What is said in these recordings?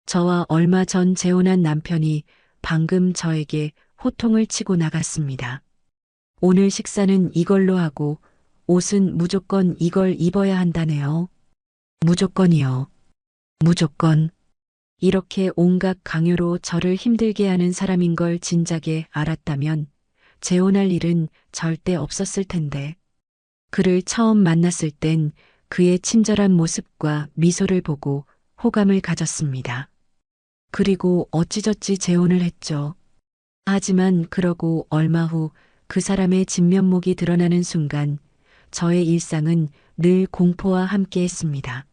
저와 얼마 전 재혼한 남편이 방금 저에게 호통을 치고 나갔습니다. 오늘 식사는 이걸로 하고 옷은 무조건 이걸 입어야 한다네요. 무조건이요. 무조건. 이렇게 온갖 강요로 저를 힘들게 하는 사람인 걸 진작에 알았다면 재혼할 일은 절대 없었을 텐데. 그를 처음 만났을 땐 그의 친절한 모습과 미소를 보고 호감을 가졌습니다. 그리고 어찌저찌 재혼을 했죠. 하지만 그러고 얼마 후 그 사람의 진면목이 드러나는 순간 저의 일상은 늘 공포와 함께 했습니다.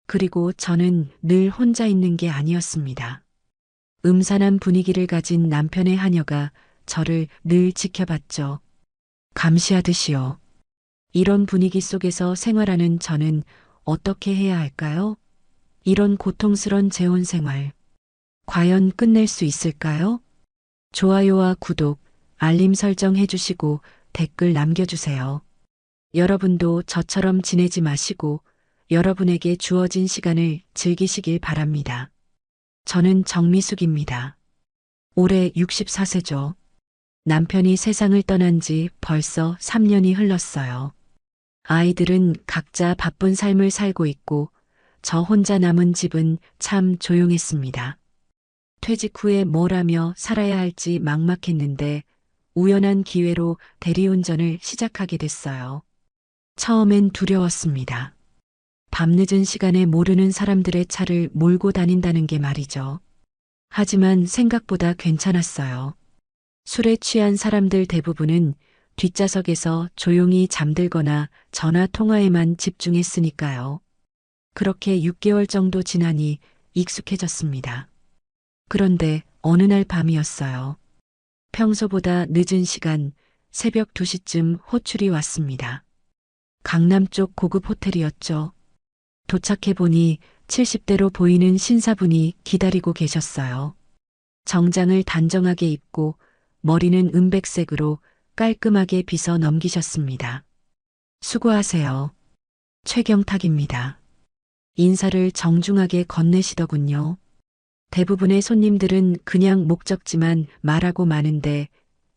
그리고 저는 늘 혼자 있는 게 아니었습니다. 음산한 분위기를 가진 남편의 하녀가 저를 늘 지켜봤죠. 감시하듯이요. 이런 분위기 속에서 생활하는 저는 어떻게 해야 할까요? 이런 고통스런 재혼 생활. 과연 끝낼 수 있을까요? 좋아요와 구독, 알림 설정 해주시고 댓글 남겨주세요. 여러분도 저처럼 지내지 마시고 여러분에게 주어진 시간을 즐기시길 바랍니다. 저는 정미숙입니다. 올해 64세죠. 남편이 세상을 떠난 지 벌써 3년이 흘렀어요. 아이들은 각자 바쁜 삶을 살고 있고 저 혼자 남은 집은 참 조용했습니다. 퇴직 후에 뭘 하며 살아야 할지 막막했는데 우연한 기회로 대리운전을 시작하게 됐어요. 처음엔 두려웠습니다. 밤늦은 시간에 모르는 사람들의 차를 몰고 다닌다는 게 말이죠. 하지만 생각보다 괜찮았어요. 술에 취한 사람들 대부분은 뒷좌석에서 조용히 잠들거나 전화 통화에만 집중했으니까요. 그렇게 6개월 정도 지나니 익숙해졌습니다. 그런데 어느 날 밤이었어요. 평소보다 늦은 시간, 새벽 2시쯤 호출이 왔습니다. 강남 쪽 고급 호텔이었죠. 도착해보니 70대로 보이는 신사분이 기다리고 계셨어요. 정장을 단정하게 입고 머리는 은백색으로 깔끔하게 빗어 넘기셨습니다. 수고하세요. 최경탁입니다. 인사를 정중하게 건네시더군요. 대부분의 손님들은 그냥 목적지만 말하고 마는데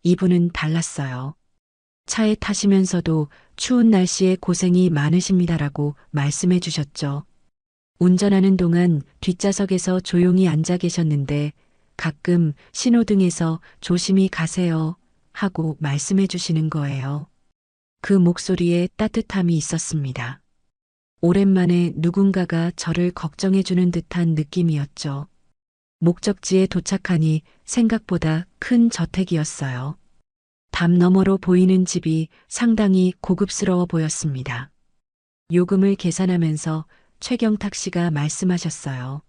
이분은 달랐어요. 차에 타시면서도 추운 날씨에 고생이 많으십니다라고 말씀해 주셨죠. 운전하는 동안 뒷좌석에서 조용히 앉아 계셨는데 가끔 신호등에서 조심히 가세요 하고 말씀해 주시는 거예요. 그 목소리에 따뜻함이 있었습니다. 오랜만에 누군가가 저를 걱정해 주는 듯한 느낌이었죠. 목적지에 도착하니 생각보다 큰 저택이었어요. 담 너머로 보이는 집이 상당히 고급스러워 보였습니다. 요금을 계산하면서 최경탁 씨가 말씀하셨어요.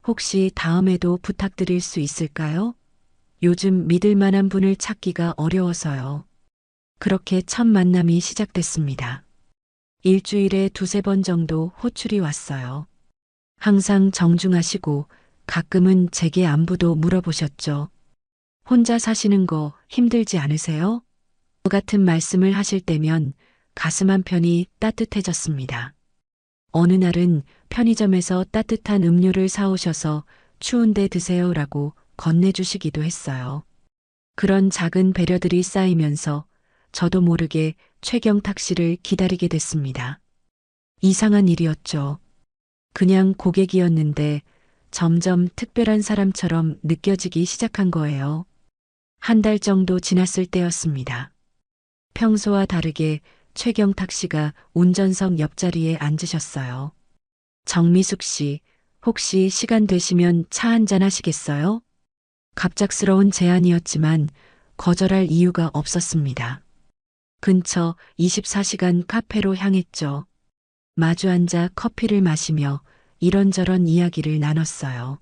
혹시 다음에도 부탁드릴 수 있을까요? 요즘 믿을 만한 분을 찾기가 어려워서요. 그렇게 첫 만남이 시작됐습니다. 일주일에 2~3번 정도 호출이 왔어요. 항상 정중하시고 가끔은 제게 안부도 물어보셨죠. 혼자 사시는 거 힘들지 않으세요? 같은 말씀을 하실 때면 가슴 한편이 따뜻해졌습니다. 어느 날은 편의점에서 따뜻한 음료를 사오셔서 추운데 드세요라고 건네주시기도 했어요. 그런 작은 배려들이 쌓이면서 저도 모르게 최경탁 씨를 기다리게 됐습니다. 이상한 일이었죠. 그냥 고객이었는데 점점 특별한 사람처럼 느껴지기 시작한 거예요. 한 달 정도 지났을 때였습니다. 평소와 다르게 최경탁 씨가 운전석 옆자리에 앉으셨어요. 정미숙 씨, 혹시 시간 되시면 차 한잔 하시겠어요? 갑작스러운 제안이었지만 거절할 이유가 없었습니다. 근처 24시간 카페로 향했죠. 마주 앉아 커피를 마시며 이런저런 이야기를 나눴어요.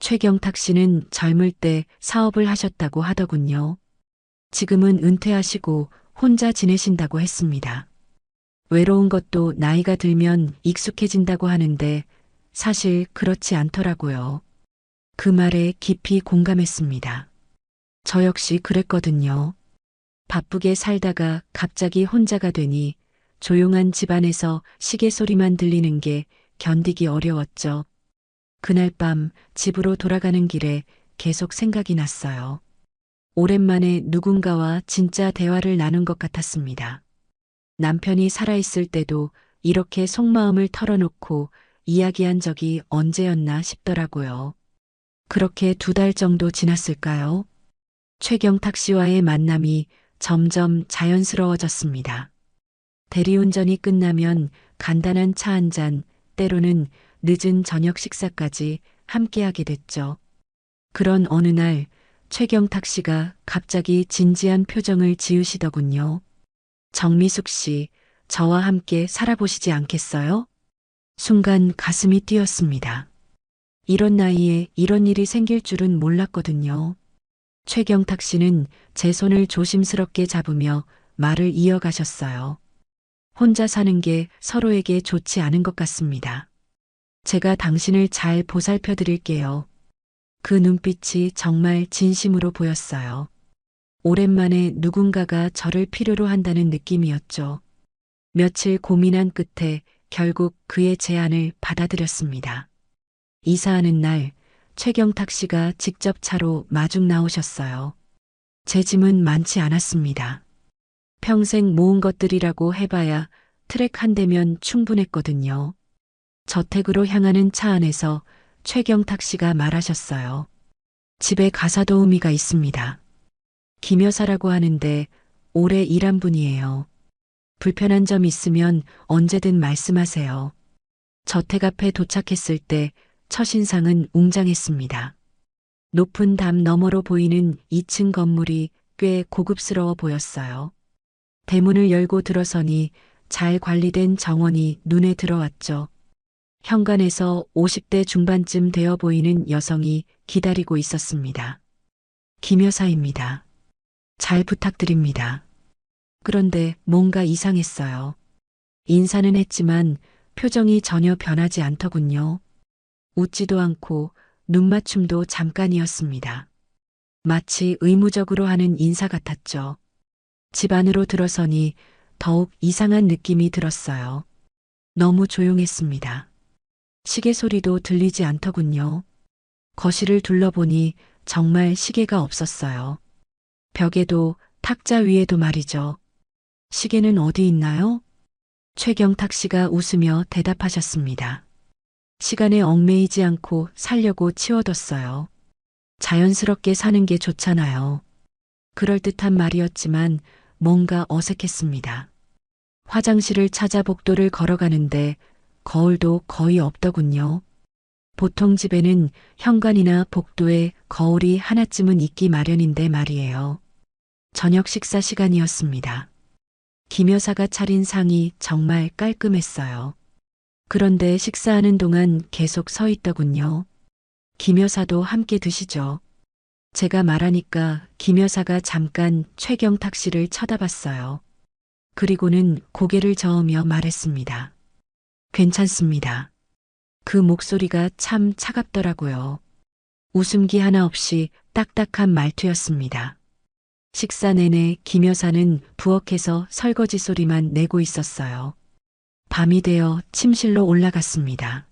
최경탁 씨는 젊을 때 사업을 하셨다고 하더군요. 지금은 은퇴하시고 혼자 지내신다고 했습니다. 외로운 것도 나이가 들면 익숙해진다고 하는데 사실 그렇지 않더라고요. 그 말에 깊이 공감했습니다. 저 역시 그랬거든요. 바쁘게 살다가 갑자기 혼자가 되니 조용한 집안에서 시계 소리만 들리는 게 견디기 어려웠죠. 그날 밤 집으로 돌아가는 길에 계속 생각이 났어요. 오랜만에 누군가와 진짜 대화를 나눈 것 같았습니다. 남편이 살아있을 때도 이렇게 속마음을 털어놓고 이야기한 적이 언제였나 싶더라고요. 그렇게 2달 정도 지났을까요? 최경탁 씨와의 만남이 점점 자연스러워졌습니다. 대리운전이 끝나면 간단한 차 한 잔, 때로는 늦은 저녁 식사까지 함께하게 됐죠. 그런 어느 날 최경탁 씨가 갑자기 진지한 표정을 지으시더군요. 정미숙 씨, 저와 함께 살아보시지 않겠어요? 순간 가슴이 뛰었습니다. 이런 나이에 이런 일이 생길 줄은 몰랐거든요. 최경탁 씨는 제 손을 조심스럽게 잡으며 말을 이어가셨어요. 혼자 사는 게 서로에게 좋지 않은 것 같습니다. 제가 당신을 잘 보살펴 드릴게요. 그 눈빛이 정말 진심으로 보였어요. 오랜만에 누군가가 저를 필요로 한다는 느낌이었죠. 며칠 고민한 끝에 결국 그의 제안을 받아들였습니다. 이사하는 날 최경탁 씨가 직접 차로 마중 나오셨어요. 제 짐은 많지 않았습니다. 평생 모은 것들이라고 해봐야 트랙 한 대면 충분했거든요. 저택으로 향하는 차 안에서 최경탁 씨가 말하셨어요. 집에 가사도우미가 있습니다. 김 여사라고 하는데 오래 일한 분이에요. 불편한 점 있으면 언제든 말씀하세요. 저택 앞에 도착했을 때 첫인상은 웅장했습니다. 높은 담 너머로 보이는 2층 건물이 꽤 고급스러워 보였어요. 대문을 열고 들어서니 잘 관리된 정원이 눈에 들어왔죠. 현관에서 50대 중반쯤 되어 보이는 여성이 기다리고 있었습니다. 김 여사입니다. 잘 부탁드립니다. 그런데 뭔가 이상했어요. 인사는 했지만 표정이 전혀 변하지 않더군요. 웃지도 않고 눈맞춤도 잠깐이었습니다. 마치 의무적으로 하는 인사 같았죠. 집 안으로 들어서니 더욱 이상한 느낌이 들었어요. 너무 조용했습니다. 시계 소리도 들리지 않더군요. 거실을 둘러보니 정말 시계가 없었어요. 벽에도 탁자 위에도 말이죠. 시계는 어디 있나요? 최경탁 씨가 웃으며 대답하셨습니다. 시간에 얽매이지 않고 살려고 치워뒀어요. 자연스럽게 사는 게 좋잖아요. 그럴듯한 말이었지만 뭔가 어색했습니다. 화장실을 찾아 복도를 걸어가는데 거울도 거의 없더군요. 보통 집에는 현관이나 복도에 거울이 하나쯤은 있기 마련인데 말이에요. 저녁 식사 시간이었습니다. 김 여사가 차린 상이 정말 깔끔했어요. 그런데 식사하는 동안 계속 서 있더군요. 김 여사도 함께 드시죠. 제가 말하니까 김 여사가 잠깐 최경탁 씨를 쳐다봤어요. 그리고는 고개를 저으며 말했습니다. 괜찮습니다. 그 목소리가 참 차갑더라고요. 웃음기 하나 없이 딱딱한 말투였습니다. 식사 내내 김 여사는 부엌에서 설거지 소리만 내고 있었어요. 밤이 되어 침실로 올라갔습니다.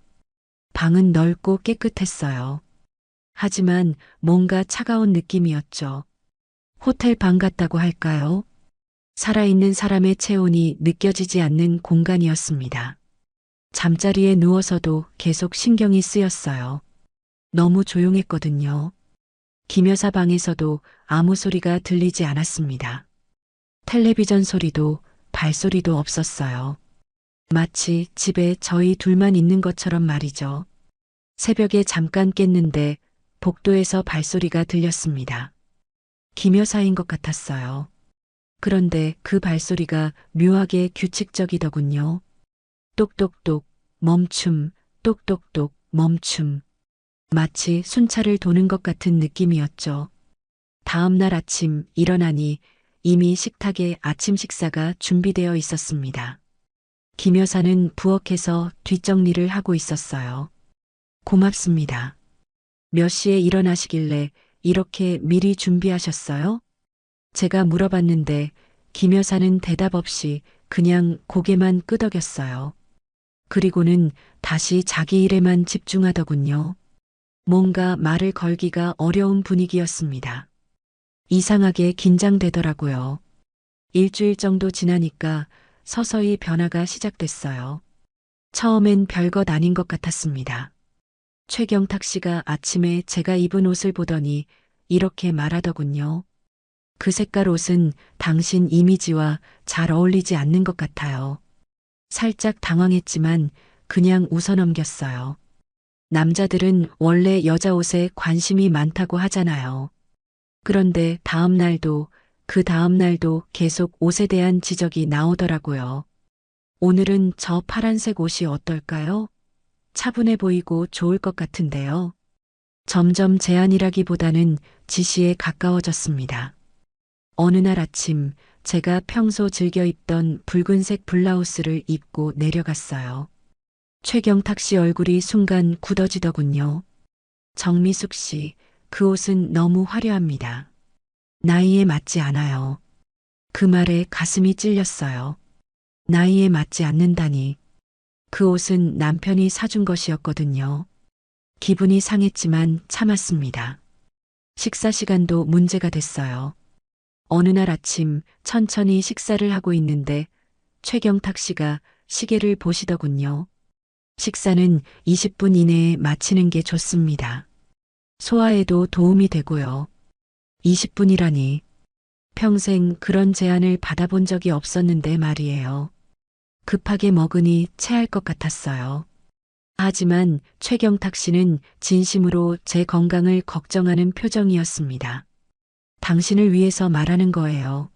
방은 넓고 깨끗했어요. 하지만 뭔가 차가운 느낌이었죠. 호텔 방 같다고 할까요? 살아있는 사람의 체온이 느껴지지 않는 공간이었습니다. 잠자리에 누워서도 계속 신경이 쓰였어요. 너무 조용했거든요. 김 여사 방에서도 아무 소리가 들리지 않았습니다. 텔레비전 소리도 발소리도 없었어요. 마치 집에 저희 둘만 있는 것처럼 말이죠. 새벽에 잠깐 깼는데 복도에서 발소리가 들렸습니다. 김 여사인 것 같았어요. 그런데 그 발소리가 묘하게 규칙적이더군요. 똑똑똑, 멈춤, 똑똑똑, 멈춤. 마치 순찰을 도는 것 같은 느낌이었죠. 다음 날 아침 일어나니 이미 식탁에 아침 식사가 준비되어 있었습니다. 김 여사는 부엌에서 뒷정리를 하고 있었어요. 고맙습니다. 몇 시에 일어나시길래 이렇게 미리 준비하셨어요? 제가 물어봤는데 김 여사는 대답 없이 그냥 고개만 끄덕였어요. 그리고는 다시 자기 일에만 집중하더군요. 뭔가 말을 걸기가 어려운 분위기였습니다. 이상하게 긴장되더라고요. 일주일 정도 지나니까 서서히 변화가 시작됐어요. 처음엔 별것 아닌 것 같았습니다. 최경탁 씨가 아침에 제가 입은 옷을 보더니 이렇게 말하더군요. 그 색깔 옷은 당신 이미지와 잘 어울리지 않는 것 같아요. 살짝 당황했지만 그냥 웃어넘겼어요. 남자들은 원래 여자 옷에 관심이 많다고 하잖아요. 그런데 다음 날도 그 다음 날도 계속 옷에 대한 지적이 나오더라고요. 오늘은 저 파란색 옷이 어떨까요? 차분해 보이고 좋을 것 같은데요. 점점 제안이라기보다는 지시에 가까워졌습니다. 어느 날 아침 제가 평소 즐겨 입던 붉은색 블라우스를 입고 내려갔어요. 최경탁 씨 얼굴이 순간 굳어지더군요. 정미숙 씨, 그 옷은 너무 화려합니다. 나이에 맞지 않아요. 그 말에 가슴이 찔렸어요. 나이에 맞지 않는다니. 그 옷은 남편이 사준 것이었거든요. 기분이 상했지만 참았습니다. 식사 시간도 문제가 됐어요. 어느 날 아침 천천히 식사를 하고 있는데 최경탁 씨가 시계를 보시더군요. 식사는 20분 이내에 마치는 게 좋습니다. 소화에도 도움이 되고요. 20분이라니. 평생 그런 제안을 받아본 적이 없었는데 말이에요. 급하게 먹으니 체할 것 같았어요. 하지만 최경탁 씨는 진심으로 제 건강을 걱정하는 표정이었습니다. 당신을 위해서 말하는 거예요.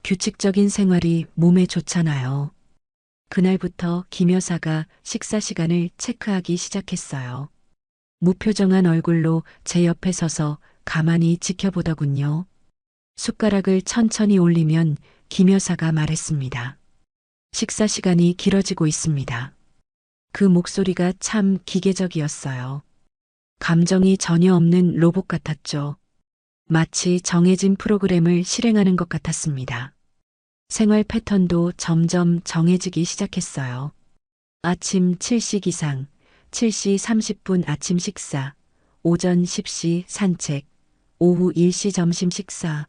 규칙적인 생활이 몸에 좋잖아요. 그날부터 김 여사가 식사 시간을 체크하기 시작했어요. 무표정한 얼굴로 제 옆에 서서 가만히 지켜보더군요. 숟가락을 천천히 올리면 김 여사가 말했습니다. 식사 시간이 길어지고 있습니다. 그 목소리가 참 기계적이었어요. 감정이 전혀 없는 로봇 같았죠. 마치 정해진 프로그램을 실행하는 것 같았습니다. 생활 패턴도 점점 정해지기 시작했어요. 아침 7시 기상, 7시 30분 아침 식사, 오전 10시 산책, 오후 1시 점심 식사.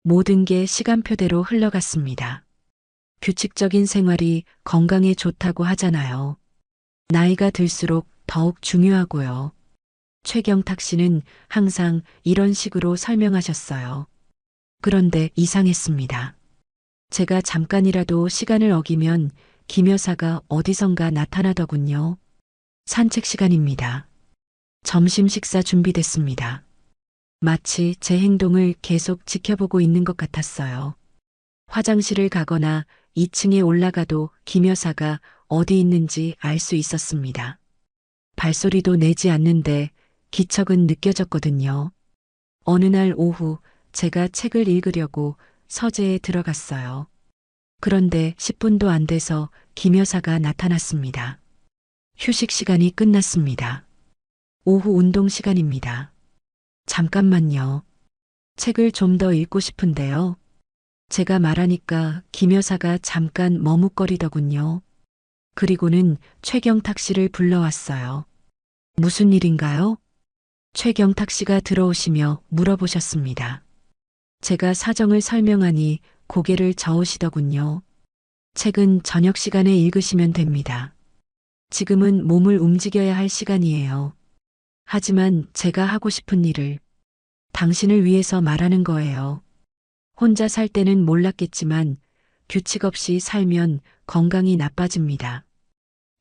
모든 게 시간표대로 흘러갔습니다. 규칙적인 생활이 건강에 좋다고 하잖아요. 나이가 들수록 더욱 중요하고요. 최경탁 씨는 항상 이런 식으로 설명하셨어요. 그런데 이상했습니다. 제가 잠깐이라도 시간을 어기면 김 여사가 어디선가 나타나더군요. 산책 시간입니다. 점심 식사 준비됐습니다. 마치 제 행동을 계속 지켜보고 있는 것 같았어요. 화장실을 가거나 2층에 올라가도 김 여사가 어디 있는지 알 수 있었습니다. 발소리도 내지 않는데 기척은 느껴졌거든요. 어느 날 오후 제가 책을 읽으려고 서재에 들어갔어요. 그런데 10분도 안 돼서 김 여사가 나타났습니다. 휴식 시간이 끝났습니다. 오후 운동 시간입니다. 잠깐만요. 책을 좀 더 읽고 싶은데요. 제가 말하니까 김 여사가 잠깐 머뭇거리더군요. 그리고는 최경탁 씨를 불러왔어요. 무슨 일인가요? 최경탁 씨가 들어오시며 물어보셨습니다. 제가 사정을 설명하니 고개를 저으시더군요. 책은 저녁 시간에 읽으시면 됩니다. 지금은 몸을 움직여야 할 시간이에요. 하지만 제가 하고 싶은 일을 당신을 위해서 말하는 거예요. 혼자 살 때는 몰랐겠지만 규칙 없이 살면 건강이 나빠집니다.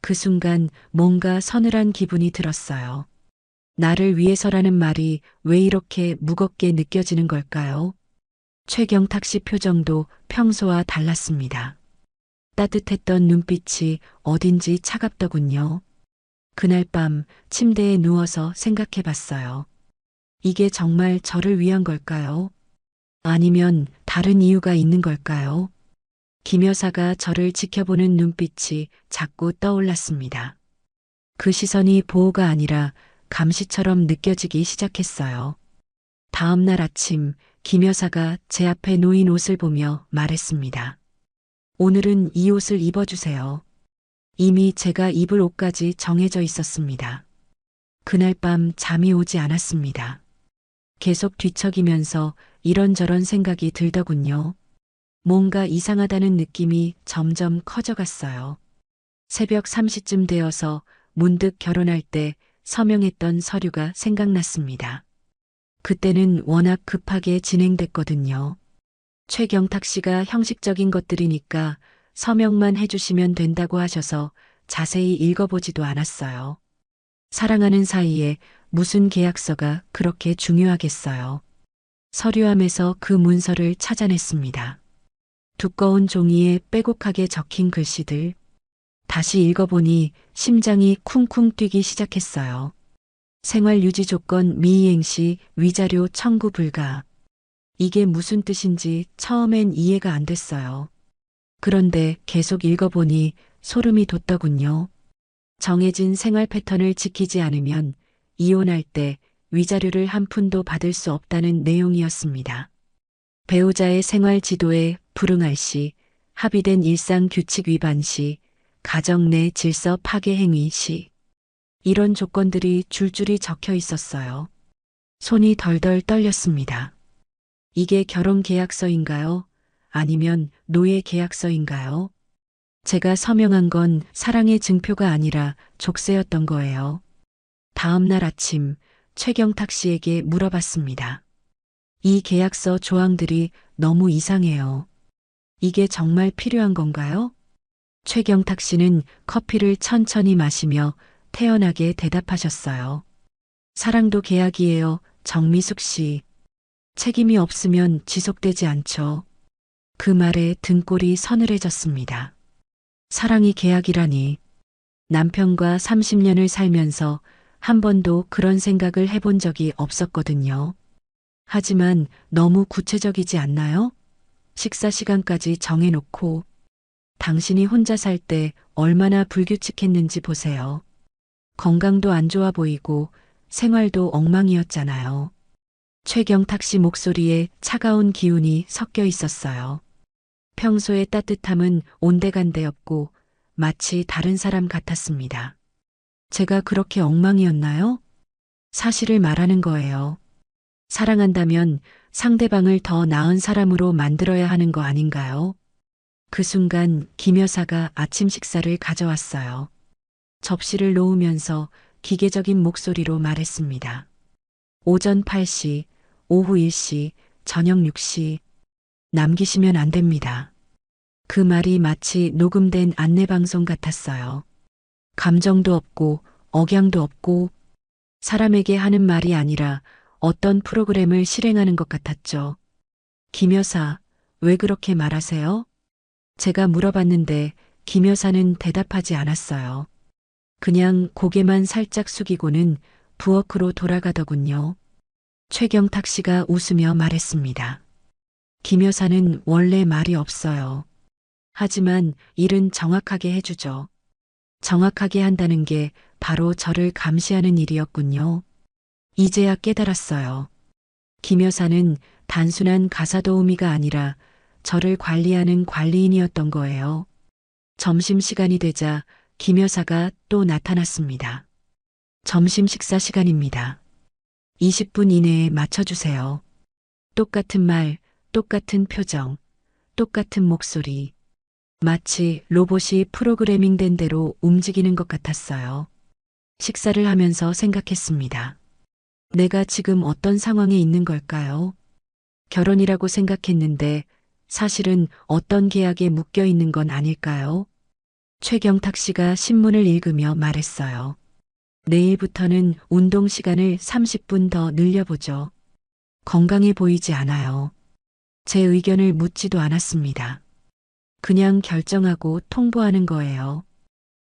그 순간 뭔가 서늘한 기분이 들었어요. 나를 위해서라는 말이 왜 이렇게 무겁게 느껴지는 걸까요? 최경탁 씨 표정도 평소와 달랐습니다. 따뜻했던 눈빛이 어딘지 차갑더군요. 그날 밤 침대에 누워서 생각해 봤어요. 이게 정말 저를 위한 걸까요? 아니면 다른 이유가 있는 걸까요? 김 여사가 저를 지켜보는 눈빛이 자꾸 떠올랐습니다. 그 시선이 보호가 아니라 감시처럼 느껴지기 시작했어요. 다음 날 아침 김 여사가 제 앞에 놓인 옷을 보며 말했습니다. 오늘은 이 옷을 입어주세요. 이미 제가 입을 옷까지 정해져 있었습니다. 그날 밤 잠이 오지 않았습니다. 계속 뒤척이면서 이런저런 생각이 들더군요. 뭔가 이상하다는 느낌이 점점 커져갔어요. 새벽 3시쯤 되어서 문득 결혼할 때 서명했던 서류가 생각났습니다. 그때는 워낙 급하게 진행됐거든요. 최경탁 씨가 형식적인 것들이니까 서명만 해주시면 된다고 하셔서 자세히 읽어보지도 않았어요. 사랑하는 사이에 무슨 계약서가 그렇게 중요하겠어요. 서류함에서 그 문서를 찾아냈습니다. 두꺼운 종이에 빼곡하게 적힌 글씨들. 다시 읽어보니 심장이 쿵쿵 뛰기 시작했어요. 생활 유지 조건 미이행 시 위자료 청구 불가. 이게 무슨 뜻인지 처음엔 이해가 안 됐어요. 그런데 계속 읽어보니 소름이 돋더군요. 정해진 생활 패턴을 지키지 않으면 이혼할 때 위자료를 한 푼도 받을 수 없다는 내용이었습니다. 배우자의 생활 지도에 불응할 시, 합의된 일상 규칙 위반 시, 가정 내 질서 파괴 행위 시, 이런 조건들이 줄줄이 적혀 있었어요. 손이 덜덜 떨렸습니다. 이게 결혼 계약서인가요? 아니면 노예 계약서인가요? 제가 서명한 건 사랑의 증표가 아니라 족쇄였던 거예요. 다음 날 아침 최경탁 씨에게 물어봤습니다. 이 계약서 조항들이 너무 이상해요. 이게 정말 필요한 건가요? 최경탁 씨는 커피를 천천히 마시며 태연하게 대답하셨어요. 사랑도 계약이에요, 정미숙 씨. 책임이 없으면 지속되지 않죠. 그 말에 등골이 서늘해졌습니다. 사랑이 계약이라니. 남편과 30년을 살면서 한 번도 그런 생각을 해본 적이 없었거든요. 하지만 너무 구체적이지 않나요? 식사 시간까지 정해놓고 당신이 혼자 살 때 얼마나 불규칙했는지 보세요. 건강도 안 좋아 보이고 생활도 엉망이었잖아요. 최경탁 씨 목소리에 차가운 기운이 섞여 있었어요. 평소의 따뜻함은 온데간데였고 마치 다른 사람 같았습니다. 제가 그렇게 엉망이었나요? 사실을 말하는 거예요. 사랑한다면 상대방을 더 나은 사람으로 만들어야 하는 거 아닌가요? 그 순간 김 여사가 아침 식사를 가져왔어요. 접시를 놓으면서 기계적인 목소리로 말했습니다. 오전 8시, 오후 1시, 저녁 6시. 남기시면 안 됩니다. 그 말이 마치 녹음된 안내방송 같았어요. 감정도 없고 억양도 없고 사람에게 하는 말이 아니라 어떤 프로그램을 실행하는 것 같았죠. 김 여사, 왜 그렇게 말하세요? 제가 물어봤는데 김 여사는 대답하지 않았어요. 그냥 고개만 살짝 숙이고는 부엌으로 돌아가더군요. 최경탁 씨가 웃으며 말했습니다. 김 여사는 원래 말이 없어요. 하지만 일은 정확하게 해주죠. 정확하게 한다는 게 바로 저를 감시하는 일이었군요. 이제야 깨달았어요. 김 여사는 단순한 가사도우미가 아니라 저를 관리하는 관리인이었던 거예요. 점심시간이 되자 김 여사가 또 나타났습니다. 점심 식사 시간입니다. 20분 이내에 맞춰주세요. 똑같은 말, 똑같은 표정, 똑같은 목소리. 마치 로봇이 프로그래밍된 대로 움직이는 것 같았어요. 식사를 하면서 생각했습니다. 내가 지금 어떤 상황에 있는 걸까요? 결혼이라고 생각했는데 사실은 어떤 계약에 묶여 있는 건 아닐까요? 최경탁 씨가 신문을 읽으며 말했어요. 내일부터는 운동 시간을 30분 더 늘려보죠. 건강해 보이지 않아요. 제 의견을 묻지도 않았습니다. 그냥 결정하고 통보하는 거예요.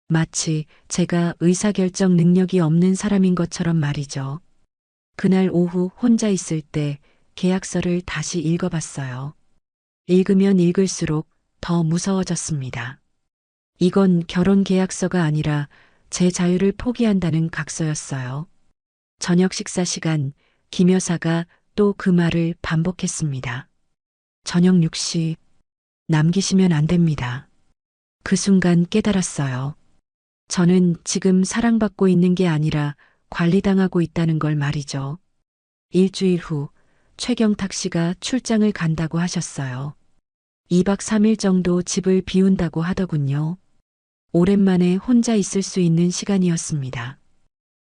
마치 제가 의사결정 능력이 없는 사람인 것처럼 말이죠. 그날 오후 혼자 있을 때 계약서를 다시 읽어봤어요. 읽으면 읽을수록 더 무서워졌습니다. 이건 결혼 계약서가 아니라 제 자유를 포기한다는 각서였어요. 저녁 식사 시간 김 여사가 또 그 말을 반복했습니다. 저녁 6시 남기시면 안 됩니다. 그 순간 깨달았어요. 저는 지금 사랑받고 있는 게 아니라 관리당하고 있다는 걸 말이죠. 일주일 후 최경탁 씨가 출장을 간다고 하셨어요. 2박 3일 정도 집을 비운다고 하더군요. 오랜만에 혼자 있을 수 있는 시간이었습니다.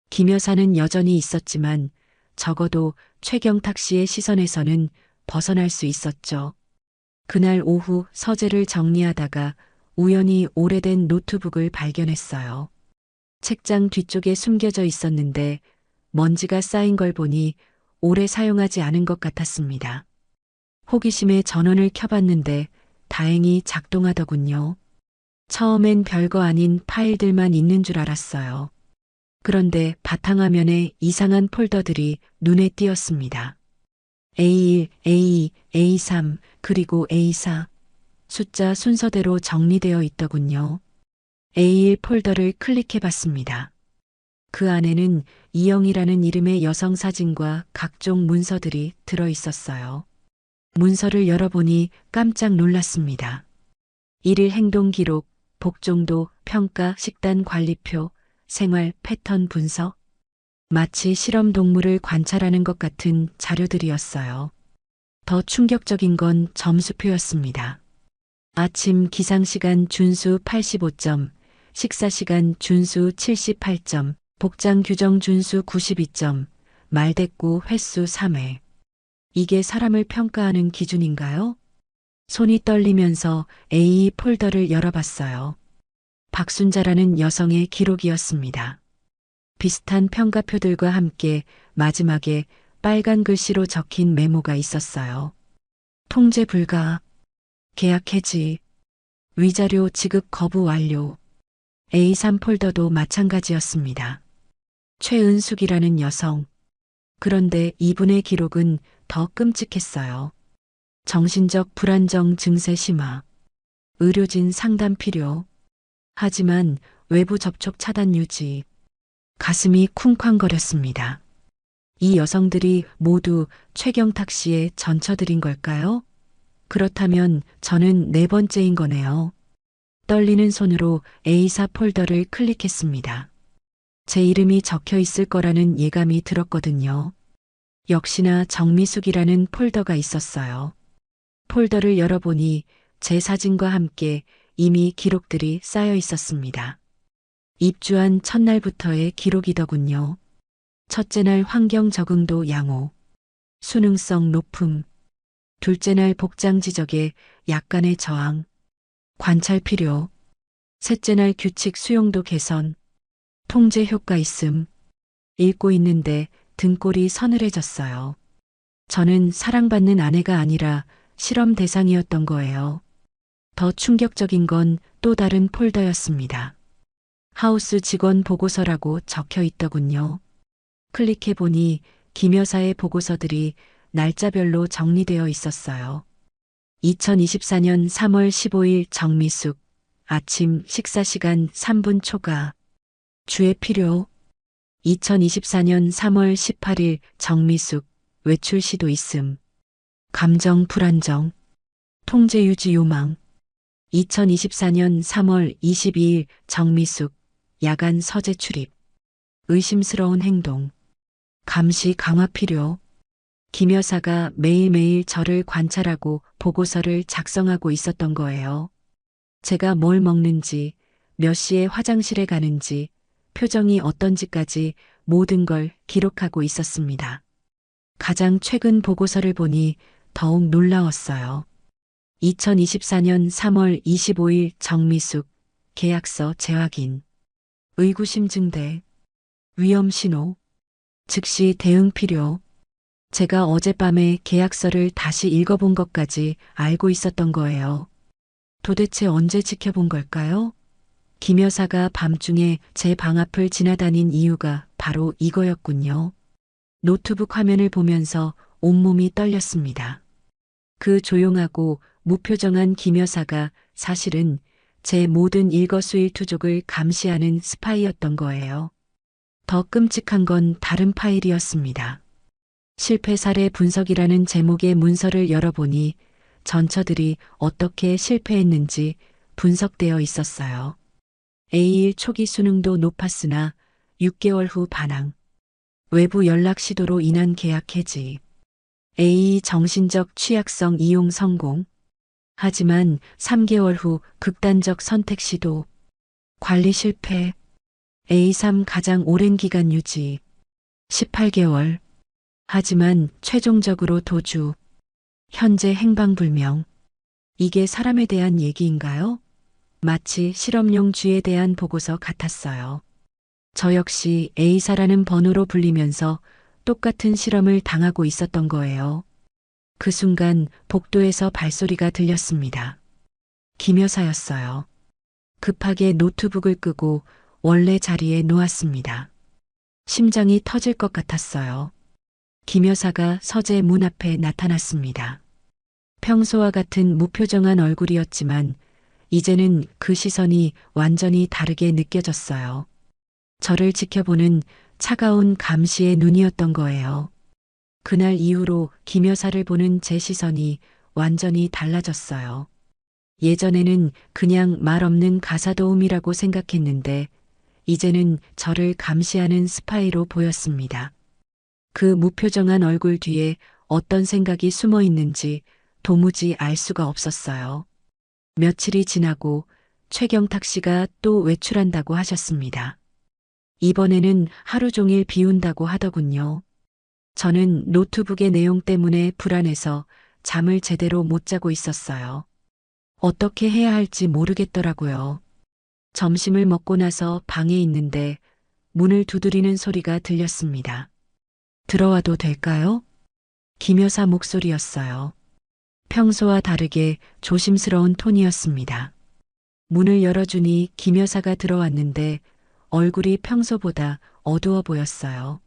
김 여사는 여전히 있었지만 적어도 최경탁 씨의 시선에서는 벗어날 수 있었죠. 그날 오후 서재를 정리하다가 우연히 오래된 노트북을 발견했어요. 책장 뒤쪽에 숨겨져 있었는데 먼지가 쌓인 걸 보니 오래 사용하지 않은 것 같았습니다. 호기심에 전원을 켜봤는데 다행히 작동하더군요. 처음엔 별거 아닌 파일들만 있는 줄 알았어요. 그런데 바탕화면에 이상한 폴더들이 눈에 띄었습니다. A1, A2, A3, 그리고 A4. 숫자 순서대로 정리되어 있더군요. A1 폴더를 클릭해 봤습니다. 그 안에는 이영이라는 이름의 여성 사진과 각종 문서들이 들어 있었어요. 문서를 열어보니 깜짝 놀랐습니다. 일일 행동 기록, 복종도, 평가, 식단 관리표, 생활 패턴 분석. 마치 실험 동물을 관찰하는 것 같은 자료들이었어요. 더 충격적인 건 점수표였습니다. 아침 기상시간 준수 85점, 식사시간 준수 78점, 복장 규정 준수 92점, 말대꾸 횟수 3회. 이게 사람을 평가하는 기준인가요? 손이 떨리면서 A 폴더를 열어봤어요. 박순자라는 여성의 기록이었습니다. 비슷한 평가표들과 함께 마지막에 빨간 글씨로 적힌 메모가 있었어요. 통제 불가, 계약 해지, 위자료 지급 거부 완료. A3 폴더도 마찬가지였습니다. 최은숙이라는 여성. 그런데 이분의 기록은 더 끔찍했어요. 정신적 불안정 증세 심화. 의료진 상담 필요. 하지만 외부 접촉 차단 유지. 가슴이 쿵쾅거렸습니다. 이 여성들이 모두 최경탁 씨의 전처들인 걸까요? 그렇다면 저는 네 번째인 거네요. 떨리는 손으로 A4 폴더를 클릭했습니다. 제 이름이 적혀 있을 거라는 예감이 들었거든요. 역시나 정미숙이라는 폴더가 있었어요. 폴더를 열어보니 제 사진과 함께 이미 기록들이 쌓여 있었습니다. 입주한 첫날부터의 기록이더군요. 첫째 날 환경 적응도 양호, 수능성 높음. 둘째 날 복장 지적에 약간의 저항, 관찰 필요. 셋째 날 규칙 수용도 개선, 통제 효과 있음. 읽고 있는데 등골이 서늘해졌어요. 저는 사랑받는 아내가 아니라 실험 대상이었던 거예요. 더 충격적인 건 또 다른 폴더였습니다. 하우스 직원 보고서라고 적혀 있더군요. 클릭해보니 김 여사의 보고서들이 날짜별로 정리되어 있었어요. 2024년 3월 15일 정미숙, 아침 식사시간 3분 초과, 주의 필요. 2024년 3월 18일 정미숙, 외출 시도 있음, 감정 불안정, 통제 유지 요망. 2024년 3월 22일 정미숙, 야간 서재 출입, 의심스러운 행동, 감시 강화 필요. 김 여사가 매일매일 저를 관찰하고 보고서를 작성하고 있었던 거예요. 제가 뭘 먹는지, 몇 시에 화장실에 가는지, 표정이 어떤지까지 모든 걸 기록하고 있었습니다. 가장 최근 보고서를 보니 더욱 놀라웠어요. 2024년 3월 25일 정미숙, 계약서 재확인, 의구심 증대, 위험 신호, 즉시 대응 필요. 제가 어젯밤에 계약서를 다시 읽어본 것까지 알고 있었던 거예요. 도대체 언제 지켜본 걸까요? 김 여사가 밤중에 제 방 앞을 지나다닌 이유가 바로 이거였군요. 노트북 화면을 보면서 온몸이 떨렸습니다. 그 조용하고 무표정한 김 여사가 사실은 제 모든 일거수일투족을 감시하는 스파이였던 거예요. 더 끔찍한 건 다른 파일이었습니다. 실패 사례 분석이라는 제목의 문서를 열어보니 전처들이 어떻게 실패했는지 분석되어 있었어요. A1 초기 수능도 높았으나 6개월 후 반항, 외부 연락 시도로 인한 계약 해지. A. 정신적 취약성 이용 성공. 하지만 3개월 후 극단적 선택 시도. 관리 실패. A3 가장 오랜 기간 유지. 18개월. 하지만 최종적으로 도주. 현재 행방불명. 이게 사람에 대한 얘기인가요? 마치 실험용 쥐에 대한 보고서 같았어요. 저 역시 A사라는 번호로 불리면서 똑같은 실험을 당하고 있었던 거예요. 그 순간 복도에서 발소리가 들렸습니다. 김 여사였어요. 급하게 노트북을 끄고 원래 자리에 놓았습니다. 심장이 터질 것 같았어요. 김 여사가 서재 문 앞에 나타났습니다. 평소와 같은 무표정한 얼굴이었지만 이제는 그 시선이 완전히 다르게 느껴졌어요. 저를 지켜보는 차가운 감시의 눈이었던 거예요. 그날 이후로 김 여사를 보는 제 시선이 완전히 달라졌어요. 예전에는 그냥 말 없는 가사도우미라고 생각했는데 이제는 저를 감시하는 스파이로 보였습니다. 그 무표정한 얼굴 뒤에 어떤 생각이 숨어 있는지 도무지 알 수가 없었어요. 며칠이 지나고 최경탁 씨가 또 외출한다고 하셨습니다. 이번에는 하루 종일 비운다고 하더군요. 저는 노트북의 내용 때문에 불안해서 잠을 제대로 못 자고 있었어요. 어떻게 해야 할지 모르겠더라고요. 점심을 먹고 나서 방에 있는데 문을 두드리는 소리가 들렸습니다. 들어와도 될까요? 김 여사 목소리였어요. 평소와 다르게 조심스러운 톤이었습니다. 문을 열어주니 김 여사가 들어왔는데 얼굴이 평소보다 어두워 보였어요.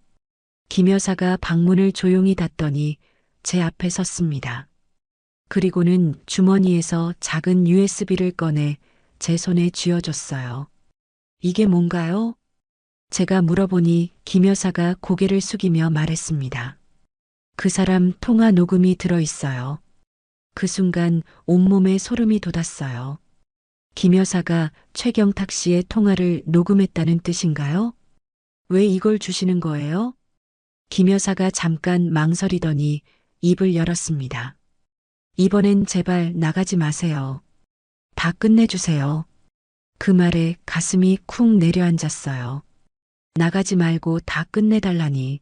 김 여사가 방문을 조용히 닫더니 제 앞에 섰습니다. 그리고는 주머니에서 작은 USB를 꺼내 제 손에 쥐어줬어요. 이게 뭔가요? 제가 물어보니 김 여사가 고개를 숙이며 말했습니다. 그 사람 통화 녹음이 들어있어요. 그 순간 온몸에 소름이 돋았어요. 김 여사가 최경탁 씨의 통화를 녹음했다는 뜻인가요? 왜 이걸 주시는 거예요? 김 여사가 잠깐 망설이더니 입을 열었습니다. 이번엔 제발 나가지 마세요. 다 끝내주세요. 그 말에 가슴이 쿵 내려앉았어요. 나가지 말고 다 끝내달라니.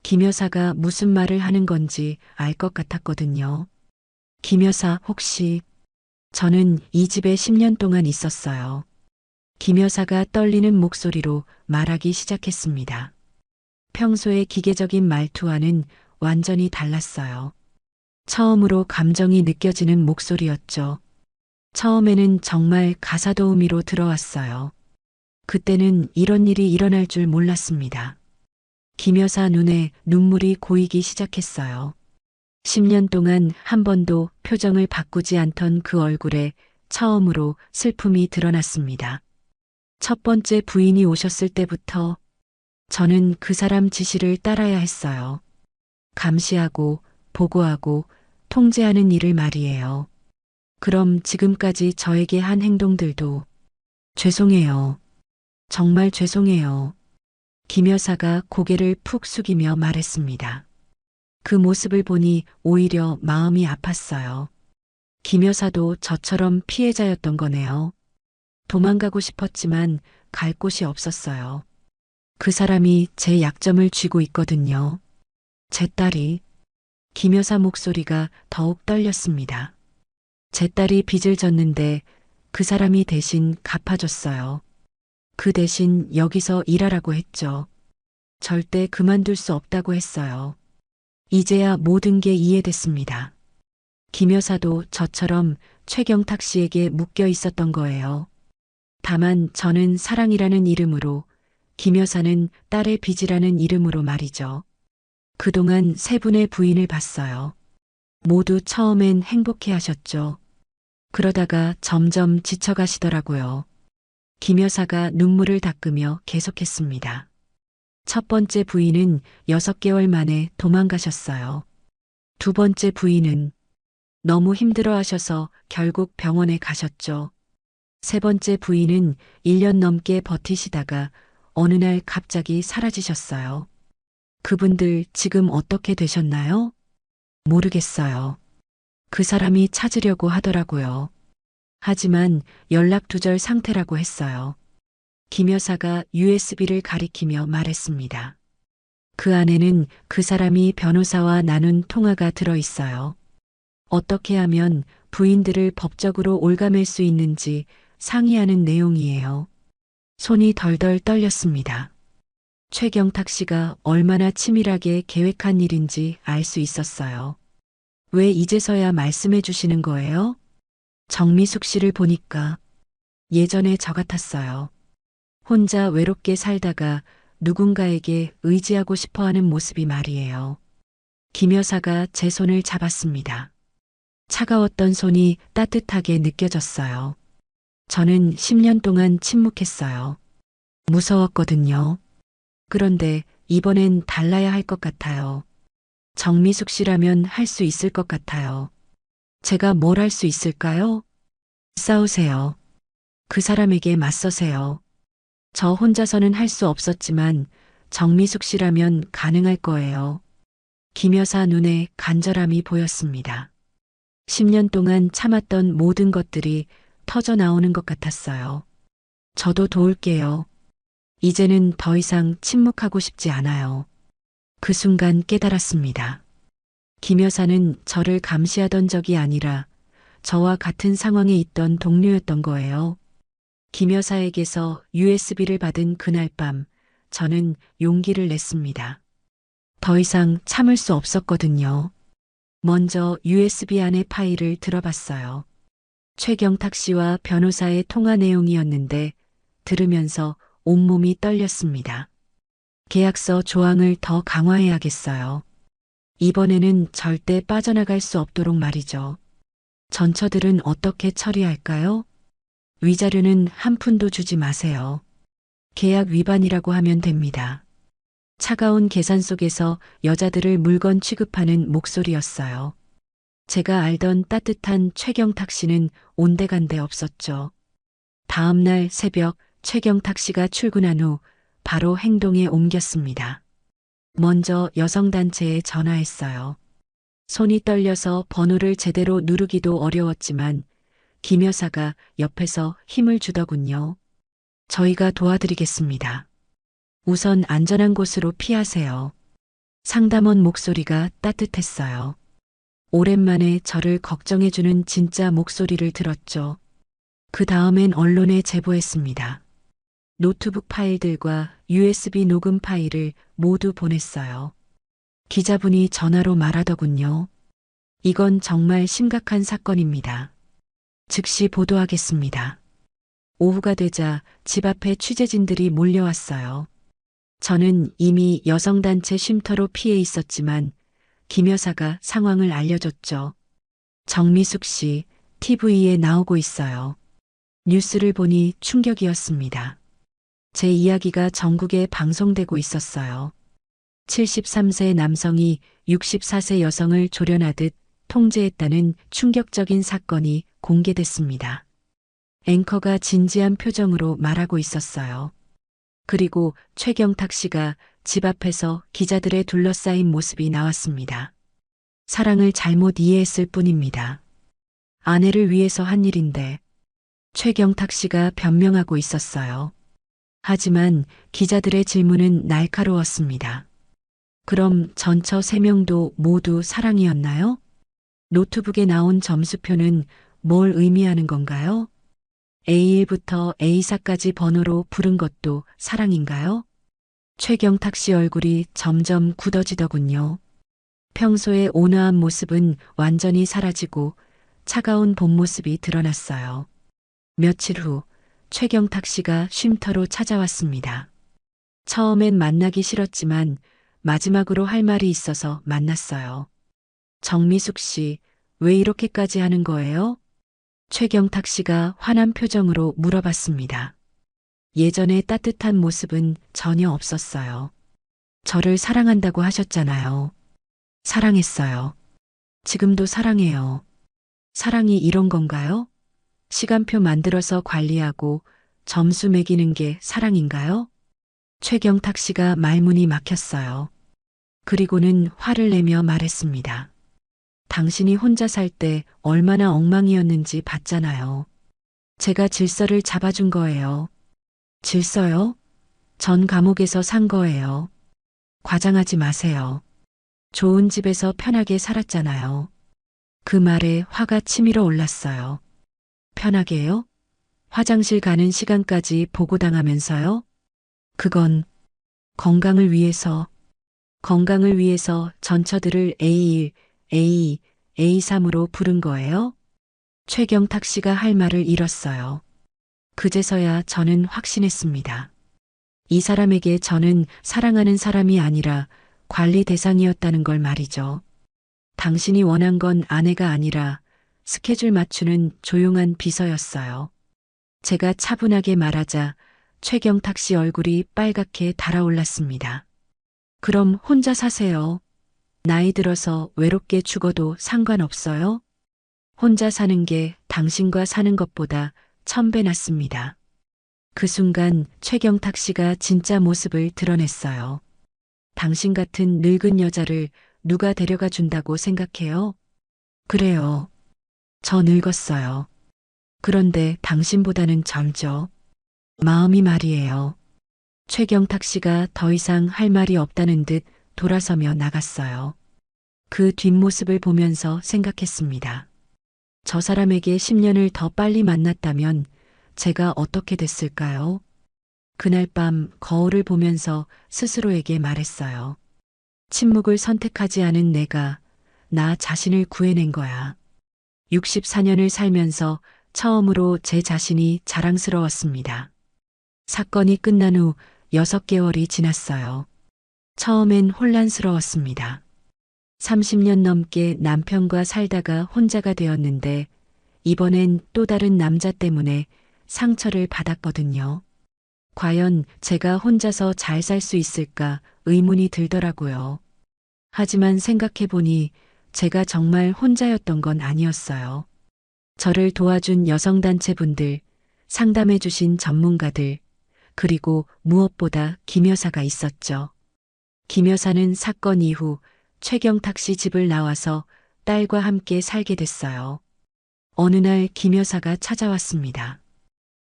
김 여사가 무슨 말을 하는 건지 알 것 같았거든요. 김 여사 혹시 저는 이 집에 10년 동안 있었어요. 김 여사가 떨리는 목소리로 말하기 시작했습니다. 평소의 기계적인 말투와는 완전히 달랐어요. 처음으로 감정이 느껴지는 목소리였죠. 처음에는 정말 가사도우미로 들어왔어요. 그때는 이런 일이 일어날 줄 몰랐습니다. 김 여사 눈에 눈물이 고이기 시작했어요. 10년 동안 한 번도 표정을 바꾸지 않던 그 얼굴에 처음으로 슬픔이 드러났습니다. 첫 번째 부인이 오셨을 때부터 저는 그 사람 지시를 따라야 했어요. 감시하고 보고하고 통제하는 일을 말이에요. 그럼 지금까지 저에게 한 행동들도 죄송해요. 정말 죄송해요. 김 여사가 고개를 푹 숙이며 말했습니다. 그 모습을 보니 오히려 마음이 아팠어요. 김 여사도 저처럼 피해자였던 거네요. 도망가고 싶었지만 갈 곳이 없었어요. 그 사람이 제 약점을 쥐고 있거든요. 제 딸이. 김 여사 목소리가 더욱 떨렸습니다. 제 딸이 빚을 졌는데 그 사람이 대신 갚아줬어요. 그 대신 여기서 일하라고 했죠. 절대 그만둘 수 없다고 했어요. 이제야 모든 게 이해됐습니다. 김 여사도 저처럼 최경탁 씨에게 묶여 있었던 거예요. 다만 저는 사랑이라는 이름으로, 김 여사는 딸의 빚이라는 이름으로 말이죠. 그동안 세 분의 부인을 봤어요. 모두 처음엔 행복해 하셨죠. 그러다가 점점 지쳐가시더라고요. 김 여사가 눈물을 닦으며 계속했습니다. 첫 번째 부인은 6개월 만에 도망가셨어요. 두 번째 부인은 너무 힘들어 하셔서 결국 병원에 가셨죠. 세 번째 부인은 1년 넘게 버티시다가 어느 날 갑자기 사라지셨어요. 그분들 지금 어떻게 되셨나요? 모르겠어요. 그 사람이 찾으려고 하더라고요. 하지만 연락 두절 상태라고 했어요. 김 여사가 USB를 가리키며 말했습니다. 그 안에는 그 사람이 변호사와 나눈 통화가 들어 있어요. 어떻게 하면 부인들을 법적으로 올가맬 수 있는지 상의하는 내용이에요. 손이 덜덜 떨렸습니다. 최경탁 씨가 얼마나 치밀하게 계획한 일인지 알 수 있었어요. 왜 이제서야 말씀해 주시는 거예요? 정미숙 씨를 보니까 예전에 저 같았어요. 혼자 외롭게 살다가 누군가에게 의지하고 싶어 하는 모습이 말이에요. 김 여사가 제 손을 잡았습니다. 차가웠던 손이 따뜻하게 느껴졌어요. 저는 10년 동안 침묵했어요. 무서웠거든요. 그런데 이번엔 달라야 할 것 같아요. 정미숙 씨라면 할 수 있을 것 같아요. 제가 뭘 할 수 있을까요? 싸우세요. 그 사람에게 맞서세요. 저 혼자서는 할 수 없었지만 정미숙 씨라면 가능할 거예요. 김 여사 눈에 간절함이 보였습니다. 10년 동안 참았던 모든 것들이 터져 나오는 것 같았어요. 저도 도울게요. 이제는 더 이상 침묵하고 싶지 않아요. 그 순간 깨달았습니다. 김 여사는 저를 감시하던 적이 아니라 저와 같은 상황에 있던 동료였던 거예요. 김 여사에게서 USB를 받은 그날 밤, 저는 용기를 냈습니다. 더 이상 참을 수 없었거든요. 먼저 USB 안의 파일을 들어봤어요. 최경탁 씨와 변호사의 통화 내용이었는데 들으면서 온몸이 떨렸습니다. 계약서 조항을 더 강화해야겠어요. 이번에는 절대 빠져나갈 수 없도록 말이죠. 전처들은 어떻게 처리할까요? 위자료는 한 푼도 주지 마세요. 계약 위반이라고 하면 됩니다. 차가운 계산 속에서 여자들을 물건 취급하는 목소리였어요. 제가 알던 따뜻한 최경탁 씨는 온데간데 없었죠. 다음 날 새벽 최경탁 씨가 출근한 후 바로 행동에 옮겼습니다. 먼저 여성단체에 전화했어요. 손이 떨려서 번호를 제대로 누르기도 어려웠지만 김 여사가 옆에서 힘을 주더군요. 저희가 도와드리겠습니다. 우선 안전한 곳으로 피하세요. 상담원 목소리가 따뜻했어요. 오랜만에 저를 걱정해주는 진짜 목소리를 들었죠. 그 다음엔 언론에 제보했습니다. 노트북 파일들과 USB 녹음 파일을 모두 보냈어요. 기자분이 전화로 말하더군요. 이건 정말 심각한 사건입니다. 즉시 보도하겠습니다. 오후가 되자 집 앞에 취재진들이 몰려왔어요. 저는 이미 여성단체 쉼터로 피해 있었지만 김 여사가 상황을 알려줬죠. 정미숙 씨, TV에 나오고 있어요. 뉴스를 보니 충격이었습니다. 제 이야기가 전국에 방송되고 있었어요. 73세 남성이 64세 여성을 조련하듯 통제했다는 충격적인 사건이 공개됐습니다. 앵커가 진지한 표정으로 말하고 있었어요. 그리고 최경탁 씨가 집 앞에서 기자들에 둘러싸인 모습이 나왔습니다. 사랑을 잘못 이해했을 뿐입니다. 아내를 위해서 한 일인데 최경탁 씨가 변명하고 있었어요. 하지만 기자들의 질문은 날카로웠습니다. 그럼 전처 3명도 모두 사랑이었나요? 노트북에 나온 점수표는 뭘 의미하는 건가요? A1부터 A4까지 번호로 부른 것도 사랑인가요? 최경탁 씨 얼굴이 점점 굳어지더군요. 평소의 온화한 모습은 완전히 사라지고 차가운 본 모습이 드러났어요. 며칠 후 최경탁 씨가 쉼터로 찾아왔습니다. 처음엔 만나기 싫었지만 마지막으로 할 말이 있어서 만났어요. 정미숙 씨, 왜 이렇게까지 하는 거예요? 최경탁 씨가 화난 표정으로 물어봤습니다. 예전의 따뜻한 모습은 전혀 없었어요. 저를 사랑한다고 하셨잖아요. 사랑했어요. 지금도 사랑해요. 사랑이 이런 건가요? 시간표 만들어서 관리하고 점수 매기는 게 사랑인가요? 최경탁 씨가 말문이 막혔어요. 그리고는 화를 내며 말했습니다. 당신이 혼자 살 때 얼마나 엉망이었는지 봤잖아요. 제가 질서를 잡아준 거예요. 질서요? 전 감옥에서 산 거예요. 과장하지 마세요. 좋은 집에서 편하게 살았잖아요. 그 말에 화가 치밀어 올랐어요. 편하게요? 화장실 가는 시간까지 보고당하면서요? 그건 건강을 위해서 전처들을 A1, A2, A3으로 부른 거예요? 최경탁 씨가 할 말을 잃었어요. 그제서야 저는 확신했습니다. 이 사람에게 저는 사랑하는 사람이 아니라 관리 대상이었다는 걸 말이죠. 당신이 원한 건 아내가 아니라 스케줄 맞추는 조용한 비서였어요. 제가 차분하게 말하자 최경탁 씨 얼굴이 빨갛게 달아올랐습니다. 그럼 혼자 사세요. 나이 들어서 외롭게 죽어도 상관없어요? 혼자 사는 게 당신과 사는 것보다 1000배 낫습니다. 그 순간 최경탁 씨가 진짜 모습을 드러냈어요. 당신 같은 늙은 여자를 누가 데려가 준다고 생각해요? 그래요. 저 늙었어요. 그런데 당신보다는 젊죠. 마음이 말이에요. 최경탁 씨가 더 이상 할 말이 없다는 듯 돌아서며 나갔어요. 그 뒷모습을 보면서 생각했습니다. 저 사람에게 10년을 더 빨리 만났다면 제가 어떻게 됐을까요? 그날 밤 거울을 보면서 스스로에게 말했어요. 침묵을 선택하지 않은 내가 나 자신을 구해낸 거야. 64년을 살면서 처음으로 제 자신이 자랑스러웠습니다. 사건이 끝난 후 6개월이 지났어요. 처음엔 혼란스러웠습니다. 30년 넘게 남편과 살다가 혼자가 되었는데 이번엔 또 다른 남자 때문에 상처를 받았거든요. 과연 제가 혼자서 잘 살 수 있을까 의문이 들더라고요. 하지만 생각해보니 제가 정말 혼자였던 건 아니었어요. 저를 도와준 여성단체분들, 상담해주신 전문가들, 그리고 무엇보다 김 여사가 있었죠. 김 여사는 사건 이후 최경탁 씨 집을 나와서 딸과 함께 살게 됐어요. 어느 날 김 여사가 찾아왔습니다.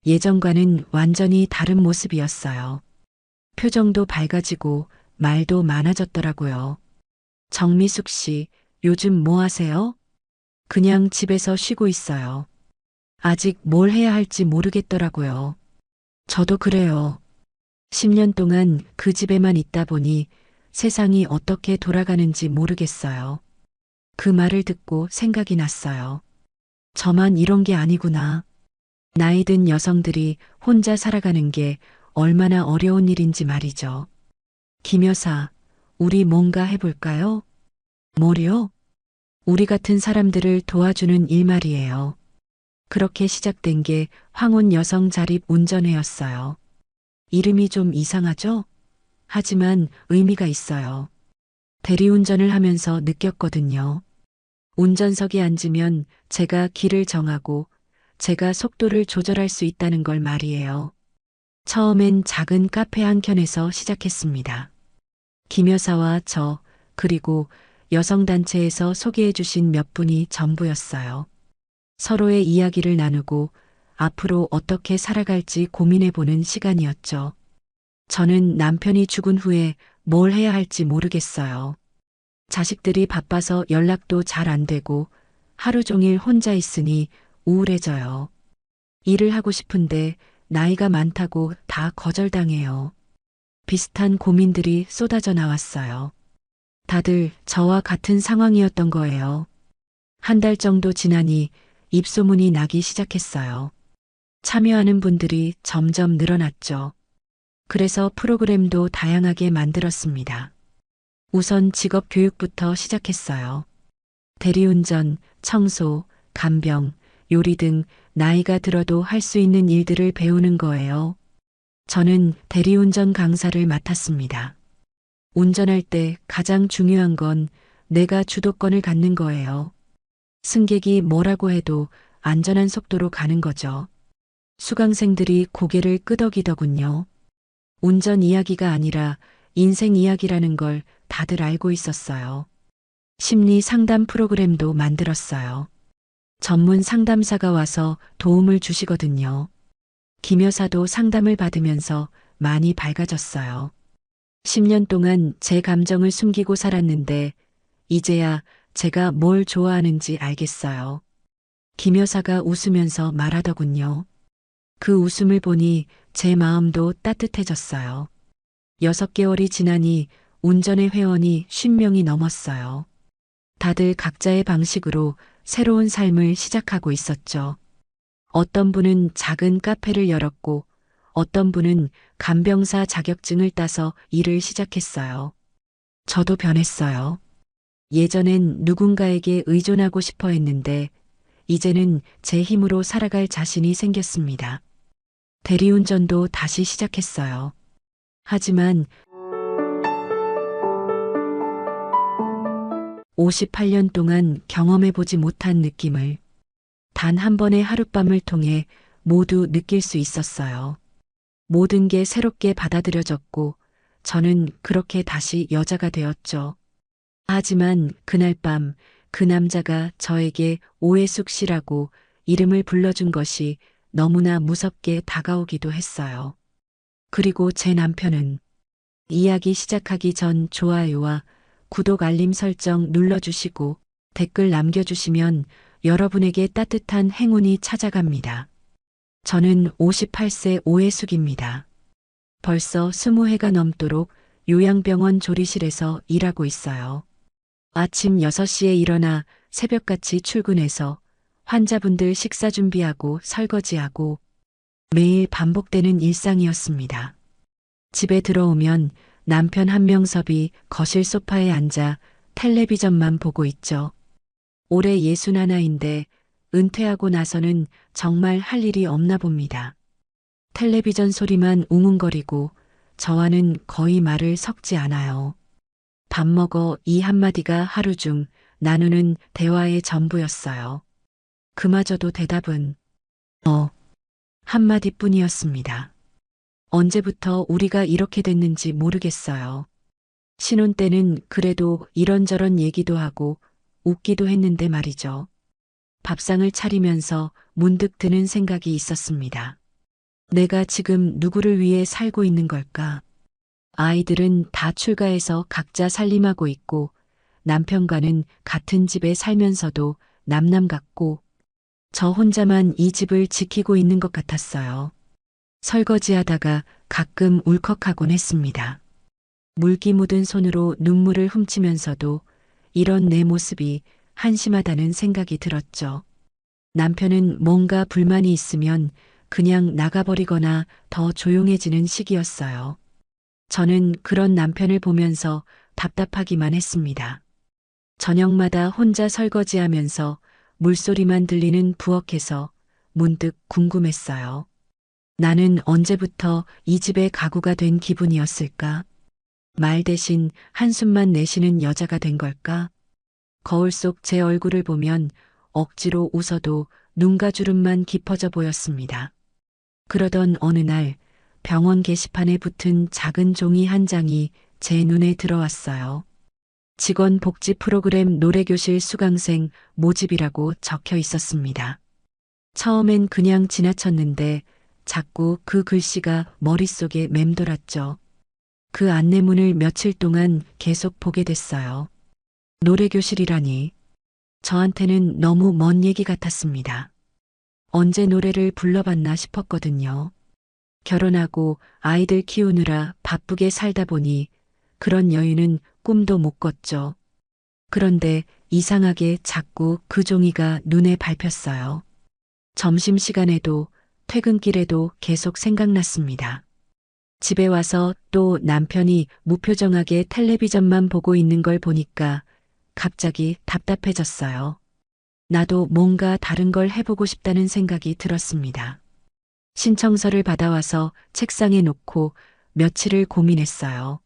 예전과는 완전히 다른 모습이었어요. 표정도 밝아지고 말도 많아졌더라고요. 정미숙 씨, 요즘 뭐 하세요? 그냥 집에서 쉬고 있어요. 아직 뭘 해야 할지 모르겠더라고요. 저도 그래요. 10년 동안 그 집에만 있다 보니 세상이 어떻게 돌아가는지 모르겠어요. 그 말을 듣고 생각이 났어요. 저만 이런 게 아니구나. 나이 든 여성들이 혼자 살아가는 게 얼마나 어려운 일인지 말이죠. 김 여사, 우리 뭔가 해볼까요? 뭐요? 우리 같은 사람들을 도와주는 일 말이에요. 그렇게 시작된 게 황혼 여성 자립 운전회였어요. 이름이 좀 이상하죠? 하지만 의미가 있어요. 대리운전을 하면서 느꼈거든요. 운전석에 앉으면 제가 길을 정하고 제가 속도를 조절할 수 있다는 걸 말이에요. 처음엔 작은 카페 한 켠에서 시작했습니다. 김 여사와 저, 그리고 여성단체에서 소개해 주신 몇 분이 전부였어요. 서로의 이야기를 나누고 앞으로 어떻게 살아갈지 고민해 보는 시간이었죠. 저는 남편이 죽은 후에 뭘 해야 할지 모르겠어요. 자식들이 바빠서 연락도 잘 안 되고 하루 종일 혼자 있으니 우울해져요. 일을 하고 싶은데 나이가 많다고 다 거절당해요. 비슷한 고민들이 쏟아져 나왔어요. 다들 저와 같은 상황이었던 거예요. 한 달 정도 지나니 입소문이 나기 시작했어요. 참여하는 분들이 점점 늘어났죠. 그래서 프로그램도 다양하게 만들었습니다. 우선 직업 교육부터 시작했어요. 대리운전, 청소, 간병, 요리 등 나이가 들어도 할 수 있는 일들을 배우는 거예요. 저는 대리운전 강사를 맡았습니다. 운전할 때 가장 중요한 건 내가 주도권을 갖는 거예요. 승객이 뭐라고 해도 안전한 속도로 가는 거죠. 수강생들이 고개를 끄덕이더군요. 운전 이야기가 아니라 인생 이야기라는 걸 다들 알고 있었어요. 심리 상담 프로그램도 만들었어요. 전문 상담사가 와서 도움을 주시거든요. 김 여사도 상담을 받으면서 많이 밝아졌어요. 10년 동안 제 감정을 숨기고 살았는데 이제야 제가 뭘 좋아하는지 알겠어요. 김 여사가 웃으면서 말하더군요. 그 웃음을 보니 제 마음도 따뜻해졌어요. 6개월이 지나니 운전의 회원이 50명이 넘었어요. 다들 각자의 방식으로 새로운 삶을 시작하고 있었죠. 어떤 분은 작은 카페를 열었고 어떤 분은 간병사 자격증을 따서 일을 시작했어요. 저도 변했어요. 예전엔 누군가에게 의존하고 싶어 했는데 이제는 제 힘으로 살아갈 자신이 생겼습니다. 대리운전도 다시 시작했어요. 하지만 58년 동안 경험해보지 못한 느낌을 단 한 번의 하룻밤을 통해 모두 느낄 수 있었어요. 모든 게 새롭게 받아들여졌고 저는 그렇게 다시 여자가 되었죠. 하지만 그날 밤 그 남자가 저에게 오해숙 씨라고 이름을 불러준 것이 너무나 무섭게 다가오기도 했어요. 그리고 제 남편은 이야기 시작하기 전 좋아요와 구독 알림 설정 눌러주시고 댓글 남겨주시면 여러분에게 따뜻한 행운이 찾아갑니다. 저는 58세 오해숙입니다. 벌써 20해가 넘도록 요양병원 조리실에서 일하고 있어요. 아침 6시에 일어나 새벽같이 출근해서 환자분들 식사 준비하고 설거지하고 매일 반복되는 일상이었습니다. 집에 들어오면 남편 한명섭이 거실 소파에 앉아 텔레비전만 보고 있죠. 올해 61인데 은퇴하고 나서는 정말 할 일이 없나 봅니다. 텔레비전 소리만 웅웅거리고 저와는 거의 말을 섞지 않아요. 밥 먹어 이 한마디가 하루 중 나누는 대화의 전부였어요. 그마저도 대답은 한마디뿐이었습니다. 언제부터 우리가 이렇게 됐는지 모르겠어요. 신혼 때는 그래도 이런저런 얘기도 하고 웃기도 했는데 말이죠. 밥상을 차리면서 문득 드는 생각이 있었습니다. 내가 지금 누구를 위해 살고 있는 걸까? 아이들은 다 출가해서 각자 살림하고 있고 남편과는 같은 집에 살면서도 남남 같고 저 혼자만 이 집을 지키고 있는 것 같았어요. 설거지하다가 가끔 울컥하곤 했습니다. 물기 묻은 손으로 눈물을 훔치면서도 이런 내 모습이 한심하다는 생각이 들었죠. 남편은 뭔가 불만이 있으면 그냥 나가버리거나 더 조용해지는 시기였어요. 저는 그런 남편을 보면서 답답하기만 했습니다. 저녁마다 혼자 설거지하면서 물소리만 들리는 부엌에서 문득 궁금했어요. 나는 언제부터 이 집의 가구가 된 기분이었을까? 말 대신 한숨만 내쉬는 여자가 된 걸까? 거울 속 제 얼굴을 보면 억지로 웃어도 눈가 주름만 깊어져 보였습니다. 그러던 어느 날 병원 게시판에 붙은 작은 종이 한 장이 제 눈에 들어왔어요. 직원 복지 프로그램 노래교실 수강생 모집이라고 적혀 있었습니다. 처음엔 그냥 지나쳤는데 자꾸 그 글씨가 머릿속에 맴돌았죠. 그 안내문을 며칠 동안 계속 보게 됐어요. 노래교실이라니. 저한테는 너무 먼 얘기 같았습니다. 언제 노래를 불러봤나 싶었거든요. 결혼하고 아이들 키우느라 바쁘게 살다 보니 그런 여유는 꿈도 못 꿨죠. 그런데 이상하게 자꾸 그 종이가 눈에 밟혔어요. 점심시간에도 퇴근길에도 계속 생각났습니다. 집에 와서 또 남편이 무표정하게 텔레비전만 보고 있는 걸 보니까 갑자기 답답해졌어요. 나도 뭔가 다른 걸 해보고 싶다는 생각이 들었습니다. 신청서를 받아와서 책상에 놓고 며칠을 고민했어요.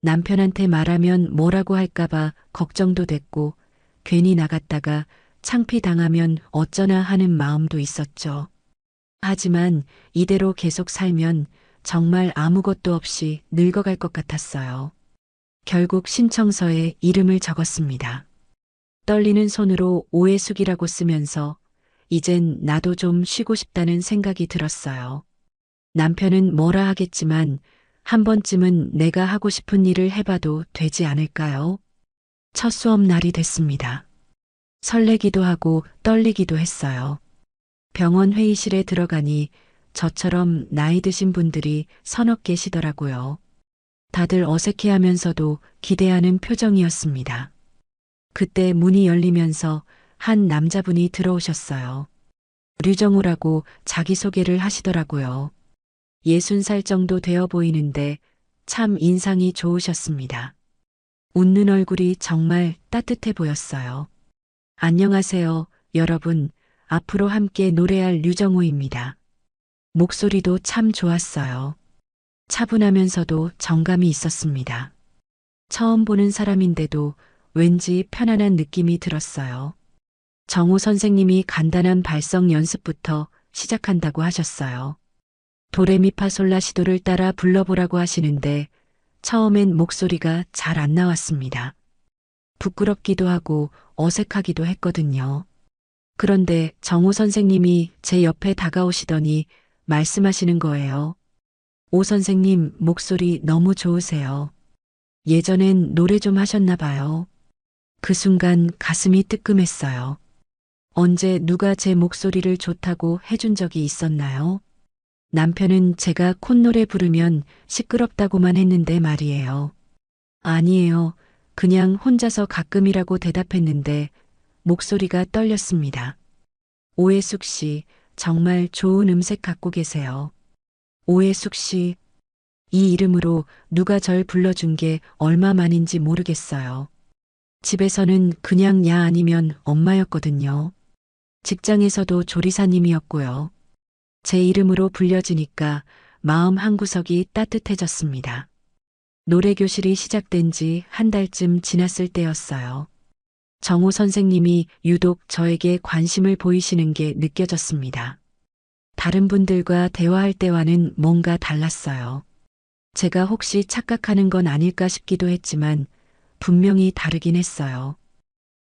남편한테 말하면 뭐라고 할까봐 걱정도 됐고 괜히 나갔다가 창피당하면 어쩌나 하는 마음도 있었죠. 하지만 이대로 계속 살면 정말 아무것도 없이 늙어갈 것 같았어요. 결국 신청서에 이름을 적었습니다. 떨리는 손으로 오해숙이라고 쓰면서 이젠 나도 좀 쉬고 싶다는 생각이 들었어요. 남편은 뭐라 하겠지만 한 번쯤은 내가 하고 싶은 일을 해봐도 되지 않을까요? 첫 수업 날이 됐습니다. 설레기도 하고 떨리기도 했어요. 병원 회의실에 들어가니 저처럼 나이 드신 분들이 서너 계시더라고요. 다들 어색해하면서도 기대하는 표정이었습니다. 그때 문이 열리면서 한 남자분이 들어오셨어요. 류정우라고 자기소개를 하시더라고요. 60살 정도 되어 보이는데 참 인상이 좋으셨습니다. 웃는 얼굴이 정말 따뜻해 보였어요. 안녕하세요, 여러분. 앞으로 함께 노래할 류정우입니다. 목소리도 참 좋았어요. 차분하면서도 정감이 있었습니다. 처음 보는 사람인데도 왠지 편안한 느낌이 들었어요. 정우 선생님이 간단한 발성 연습부터 시작한다고 하셨어요. 도레미파솔라시도를 따라 불러보라고 하시는데 처음엔 목소리가 잘 안 나왔습니다. 부끄럽기도 하고 어색하기도 했거든요. 그런데 정우 선생님이 제 옆에 다가오시더니 말씀하시는 거예요. 오 선생님 목소리 너무 좋으세요. 예전엔 노래 좀 하셨나 봐요. 그 순간 가슴이 뜨끔했어요. 언제 누가 제 목소리를 좋다고 해준 적이 있었나요? 남편은 제가 콧노래 부르면 시끄럽다고만 했는데 말이에요. 아니에요. 그냥 혼자서 가끔이라고 대답했는데 목소리가 떨렸습니다. 오해숙 씨, 정말 좋은 음색 갖고 계세요. 오해숙 씨, 이 이름으로 누가 절 불러준 게 얼마만인지 모르겠어요. 집에서는 그냥 야 아니면 엄마였거든요. 직장에서도 조리사님이었고요. 제 이름으로 불려지니까 마음 한구석이 따뜻해졌습니다. 노래교실이 시작된 지 한 달쯤 지났을 때였어요. 정우 선생님이 유독 저에게 관심을 보이시는 게 느껴졌습니다. 다른 분들과 대화할 때와는 뭔가 달랐어요. 제가 혹시 착각하는 건 아닐까 싶기도 했지만 분명히 다르긴 했어요.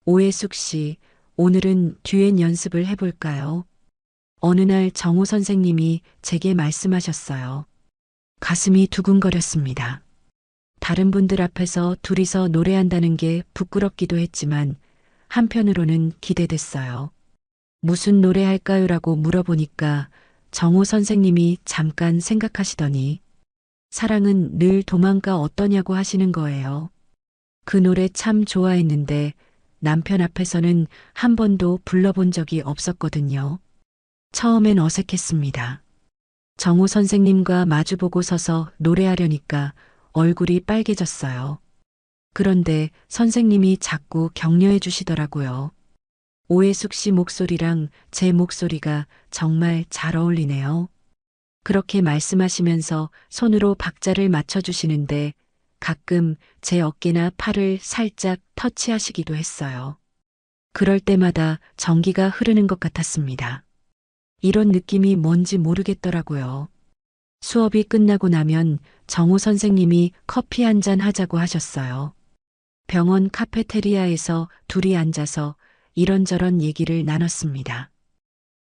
오해숙 씨, 오늘은 듀엣 연습을 해볼까요? 어느 날 정우 선생님이 제게 말씀하셨어요. 가슴이 두근거렸습니다. 다른 분들 앞에서 둘이서 노래한다는 게 부끄럽기도 했지만 한편으로는 기대됐어요. 무슨 노래 할까요라고 물어보니까 정우 선생님이 잠깐 생각하시더니 사랑은 늘 도망가 어떠냐고 하시는 거예요. 그 노래 참 좋아했는데 남편 앞에서는 한 번도 불러본 적이 없었거든요. 처음엔 어색했습니다. 정우 선생님과 마주보고 서서 노래하려니까 얼굴이 빨개졌어요. 그런데 선생님이 자꾸 격려해 주시더라고요. 오해숙 씨 목소리랑 제 목소리가 정말 잘 어울리네요. 그렇게 말씀하시면서 손으로 박자를 맞춰주시는데 가끔 제 어깨나 팔을 살짝 터치하시기도 했어요. 그럴 때마다 전기가 흐르는 것 같았습니다. 이런 느낌이 뭔지 모르겠더라고요. 수업이 끝나고 나면 정우 선생님이 커피 한 잔 하자고 하셨어요. 병원 카페테리아에서 둘이 앉아서 이런저런 얘기를 나눴습니다.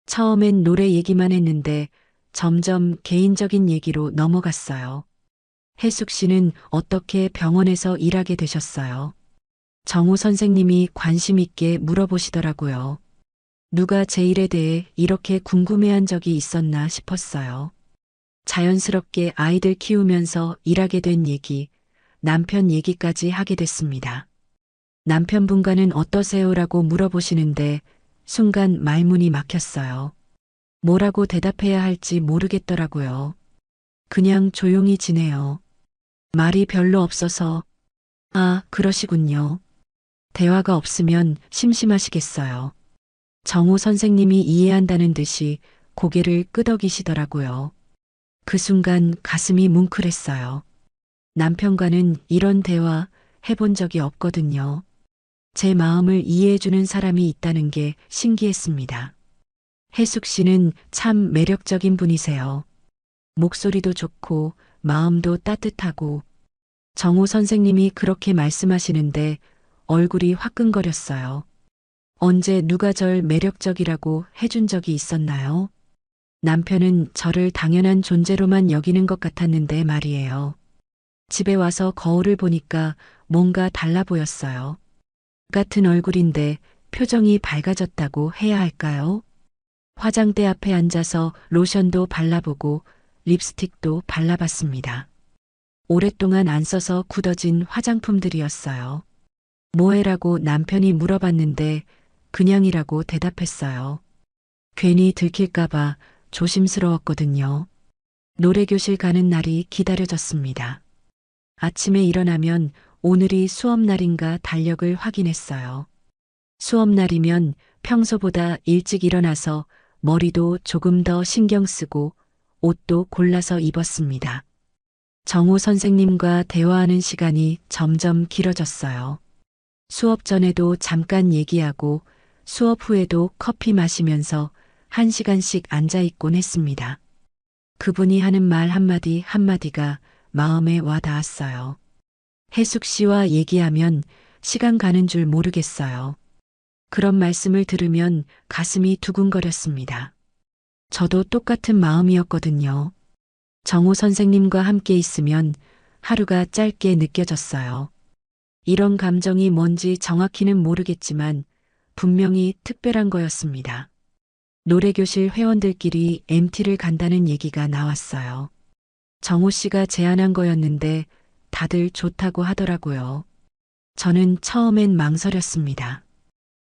처음엔 노래 얘기만 했는데 점점 개인적인 얘기로 넘어갔어요. 혜숙 씨는 어떻게 병원에서 일하게 되셨어요? 정우 선생님이 관심 있게 물어보시더라고요. 누가 제 일에 대해 이렇게 궁금해한 적이 있었나 싶었어요. 자연스럽게 아이들 키우면서 일하게 된 얘기, 남편 얘기까지 하게 됐습니다. 남편분과는 어떠세요라고 물어보시는데 순간 말문이 막혔어요. 뭐라고 대답해야 할지 모르겠더라고요. 그냥 조용히 지내요. 말이 별로 없어서, 아, 그러시군요. 대화가 없으면 심심하시겠어요. 정우 선생님이 이해한다는 듯이 고개를 끄덕이시더라고요. 그 순간 가슴이 뭉클했어요. 남편과는 이런 대화 해본 적이 없거든요. 제 마음을 이해해주는 사람이 있다는 게 신기했습니다. 혜숙 씨는 참 매력적인 분이세요. 목소리도 좋고 마음도 따뜻하고 정호 선생님이 그렇게 말씀하시는데 얼굴이 화끈거렸어요. 언제 누가 절 매력적이라고 해준 적이 있었나요? 남편은 저를 당연한 존재로만 여기는 것 같았는데 말이에요. 집에 와서 거울을 보니까 뭔가 달라 보였어요. 같은 얼굴인데 표정이 밝아졌다고 해야 할까요? 화장대 앞에 앉아서 로션도 발라보고 립스틱도 발라봤습니다. 오랫동안 안 써서 굳어진 화장품들이었어요. 뭐해라고 남편이 물어봤는데 그냥이라고 대답했어요. 괜히 들킬까봐 조심스러웠거든요. 노래교실 가는 날이 기다려졌습니다. 아침에 일어나면 오늘이 수업날인가 달력을 확인했어요. 수업날이면 평소보다 일찍 일어나서 머리도 조금 더 신경 쓰고 옷도 골라서 입었습니다. 정호 선생님과 대화하는 시간이 점점 길어졌어요. 수업 전에도 잠깐 얘기하고 수업 후에도 커피 마시면서 1시간씩 앉아있곤 했습니다. 그분이 하는 말 한마디 한마디가 마음에 와 닿았어요. 혜숙 씨와 얘기하면 시간 가는 줄 모르겠어요. 그런 말씀을 들으면 가슴이 두근거렸습니다. 저도 똑같은 마음이었거든요. 정호 선생님과 함께 있으면 하루가 짧게 느껴졌어요. 이런 감정이 뭔지 정확히는 모르겠지만 분명히 특별한 거였습니다. 노래교실 회원들끼리 MT를 간다는 얘기가 나왔어요. 정호 씨가 제안한 거였는데 다들 좋다고 하더라고요. 저는 처음엔 망설였습니다.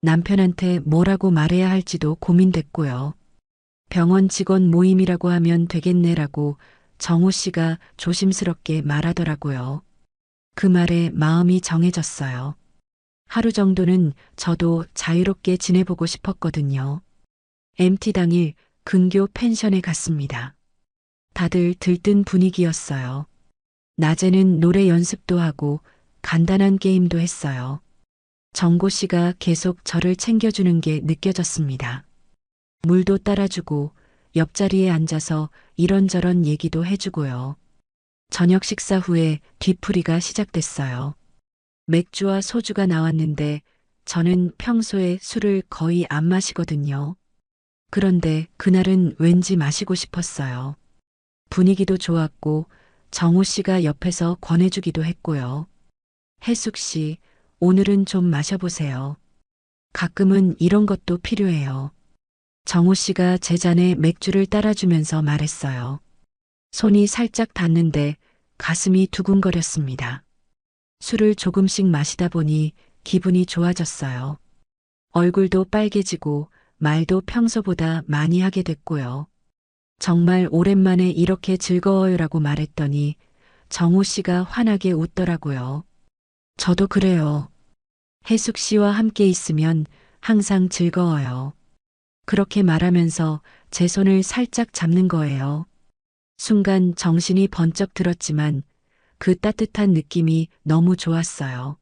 남편한테 뭐라고 말해야 할지도 고민됐고요. 병원 직원 모임이라고 하면 되겠네라고 정호 씨가 조심스럽게 말하더라고요. 그 말에 마음이 정해졌어요. 하루 정도는 저도 자유롭게 지내보고 싶었거든요. MT 당일 근교 펜션에 갔습니다. 다들 들뜬 분위기였어요. 낮에는 노래 연습도 하고 간단한 게임도 했어요. 정고 씨가 계속 저를 챙겨주는 게 느껴졌습니다. 물도 따라주고 옆자리에 앉아서 이런저런 얘기도 해주고요. 저녁 식사 후에 뒤풀이가 시작됐어요. 맥주와 소주가 나왔는데 저는 평소에 술을 거의 안 마시거든요. 그런데 그날은 왠지 마시고 싶었어요. 분위기도 좋았고 정호 씨가 옆에서 권해주기도 했고요. 혜숙 씨, 오늘은 좀 마셔보세요. 가끔은 이런 것도 필요해요. 정호 씨가 제 잔에 맥주를 따라주면서 말했어요. 손이 살짝 닿는데 가슴이 두근거렸습니다. 술을 조금씩 마시다 보니 기분이 좋아졌어요. 얼굴도 빨개지고 말도 평소보다 많이 하게 됐고요. 정말 오랜만에 이렇게 즐거워요라고 말했더니 정호 씨가 환하게 웃더라고요. 저도 그래요. 혜숙 씨와 함께 있으면 항상 즐거워요. 그렇게 말하면서 제 손을 살짝 잡는 거예요. 순간 정신이 번쩍 들었지만 그 따뜻한 느낌이 너무 좋았어요.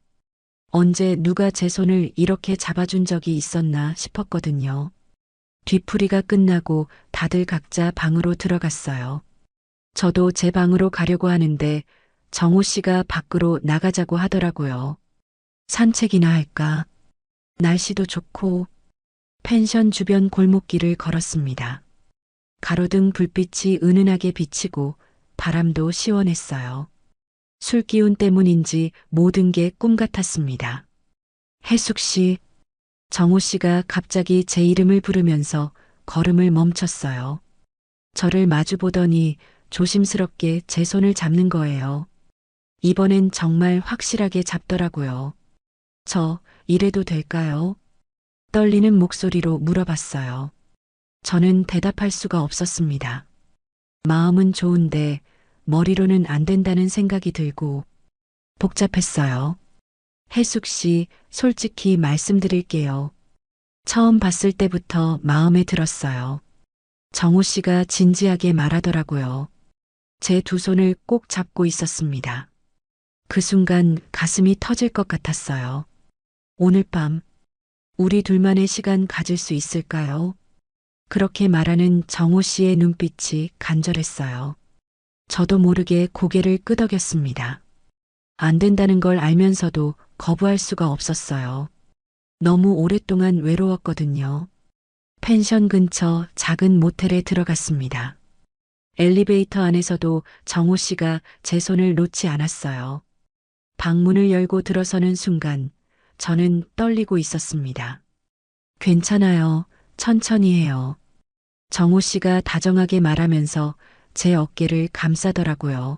언제 누가 제 손을 이렇게 잡아준 적이 있었나 싶었거든요. 뒤풀이가 끝나고 다들 각자 방으로 들어갔어요. 저도 제 방으로 가려고 하는데 정호 씨가 밖으로 나가자고 하더라고요. 산책이나 할까? 날씨도 좋고 펜션 주변 골목길을 걸었습니다. 가로등 불빛이 은은하게 비치고 바람도 시원했어요. 술 기운 때문인지 모든 게 꿈 같았습니다. 혜숙 씨, 정호 씨가 갑자기 제 이름을 부르면서 걸음을 멈췄어요. 저를 마주 보더니 조심스럽게 제 손을 잡는 거예요. 이번엔 정말 확실하게 잡더라고요. 저 이래도 될까요? 떨리는 목소리로 물어봤어요. 저는 대답할 수가 없었습니다. 마음은 좋은데 머리로는 안 된다는 생각이 들고 복잡했어요. 혜숙 씨, 솔직히 말씀드릴게요. 처음 봤을 때부터 마음에 들었어요. 정호 씨가 진지하게 말하더라고요. 제 두 손을 꼭 잡고 있었습니다. 그 순간 가슴이 터질 것 같았어요. 오늘 밤, 우리 둘만의 시간 가질 수 있을까요? 그렇게 말하는 정호 씨의 눈빛이 간절했어요. 저도 모르게 고개를 끄덕였습니다. 안 된다는 걸 알면서도 거부할 수가 없었어요. 너무 오랫동안 외로웠거든요. 펜션 근처 작은 모텔에 들어갔습니다. 엘리베이터 안에서도 정호 씨가 제 손을 놓지 않았어요. 방문을 열고 들어서는 순간 저는 떨리고 있었습니다. 괜찮아요. 천천히 해요. 정호 씨가 다정하게 말하면서 제 어깨를 감싸더라고요.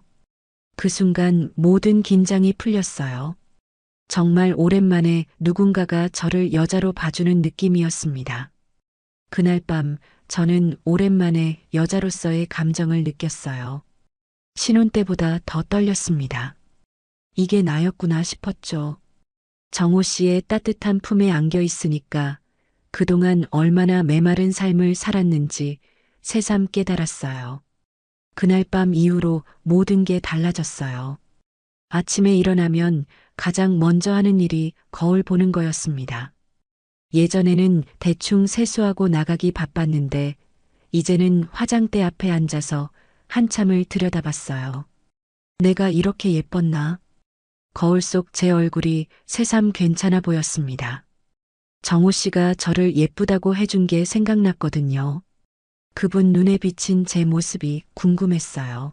그 순간 모든 긴장이 풀렸어요. 정말 오랜만에 누군가가 저를 여자로 봐주는 느낌이었습니다. 그날 밤 저는 오랜만에 여자로서의 감정을 느꼈어요. 신혼 때보다 더 떨렸습니다. 이게 나였구나 싶었죠. 정호 씨의 따뜻한 품에 안겨 있으니까 그동안 얼마나 메마른 삶을 살았는지 새삼 깨달았어요. 그날 밤 이후로 모든 게 달라졌어요. 아침에 일어나면 가장 먼저 하는 일이 거울 보는 거였습니다. 예전에는 대충 세수하고 나가기 바빴는데 이제는 화장대 앞에 앉아서 한참을 들여다봤어요. 내가 이렇게 예뻤나? 거울 속 제 얼굴이 새삼 괜찮아 보였습니다. 정호 씨가 저를 예쁘다고 해준 게 생각났거든요. 그분 눈에 비친 제 모습이 궁금했어요.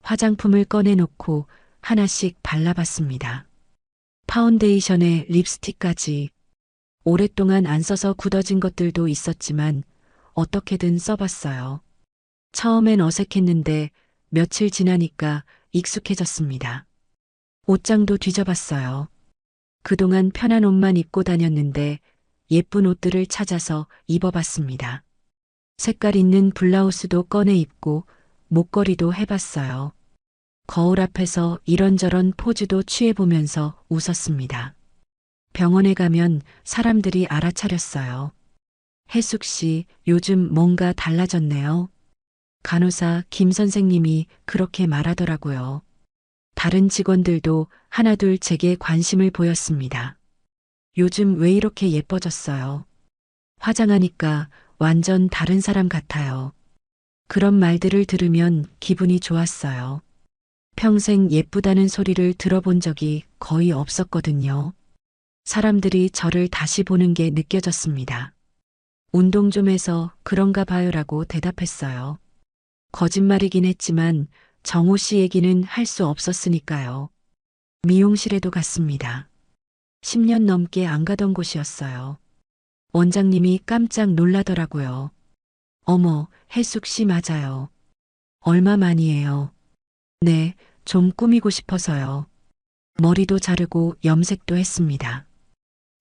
화장품을 꺼내놓고 하나씩 발라봤습니다. 파운데이션에 립스틱까지. 오랫동안 안 써서 굳어진 것들도 있었지만 어떻게든 써봤어요. 처음엔 어색했는데 며칠 지나니까 익숙해졌습니다. 옷장도 뒤져봤어요. 그동안 편한 옷만 입고 다녔는데 예쁜 옷들을 찾아서 입어봤습니다. 색깔 있는 블라우스도 꺼내 입고 목걸이도 해봤어요. 거울 앞에서 이런저런 포즈도 취해보면서 웃었습니다. 병원에 가면 사람들이 알아차렸어요. 혜숙 씨, 요즘 뭔가 달라졌네요. 간호사 김 선생님이 그렇게 말하더라고요. 다른 직원들도 하나둘 제게 관심을 보였습니다. 요즘 왜 이렇게 예뻐졌어요? 화장하니까 완전 다른 사람 같아요. 그런 말들을 들으면 기분이 좋았어요. 평생 예쁘다는 소리를 들어본 적이 거의 없었거든요. 사람들이 저를 다시 보는 게 느껴졌습니다. 운동 좀 해서 그런가 봐요라고 대답했어요. 거짓말이긴 했지만 정호 씨 얘기는 할 수 없었으니까요. 미용실에도 갔습니다. 10년 넘게 안 가던 곳이었어요. 원장님이 깜짝 놀라더라고요. 어머, 혜숙 씨 맞아요. 얼마 만이에요? 네, 좀 꾸미고 싶어서요. 머리도 자르고 염색도 했습니다.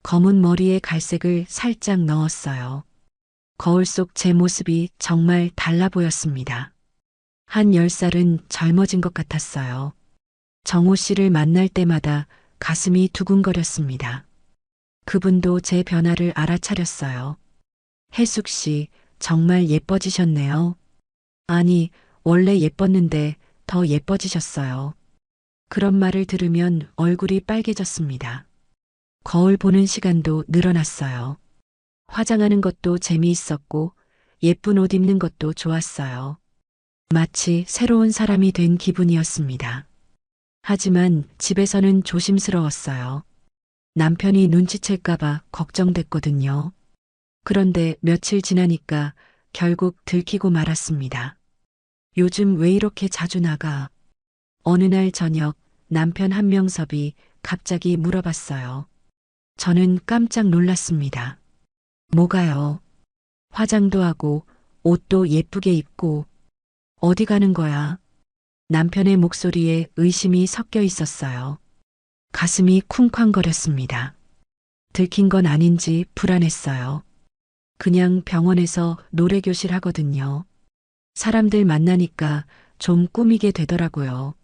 검은 머리에 갈색을 살짝 넣었어요. 거울 속 제 모습이 정말 달라 보였습니다. 한 10살은 젊어진 것 같았어요. 정호 씨를 만날 때마다 가슴이 두근거렸습니다. 그분도 제 변화를 알아차렸어요. 혜숙 씨, 정말 예뻐지셨네요. 아니, 원래 예뻤는데 더 예뻐지셨어요. 그런 말을 들으면 얼굴이 빨개졌습니다. 거울 보는 시간도 늘어났어요. 화장하는 것도 재미있었고 예쁜 옷 입는 것도 좋았어요. 마치 새로운 사람이 된 기분이었습니다. 하지만 집에서는 조심스러웠어요. 남편이 눈치챌까봐 걱정됐거든요. 그런데 며칠 지나니까 결국 들키고 말았습니다. 요즘 왜 이렇게 자주 나가? 어느 날 저녁 남편 한명섭이 갑자기 물어봤어요. 저는 깜짝 놀랐습니다. 뭐가요? 화장도 하고 옷도 예쁘게 입고 어디 가는 거야? 남편의 목소리에 의심이 섞여 있었어요. 가슴이 쿵쾅거렸습니다. 들킨 건 아닌지 불안했어요. 그냥 병원에서 노래교실 하거든요. 사람들 만나니까 좀 꾸미게 되더라고요.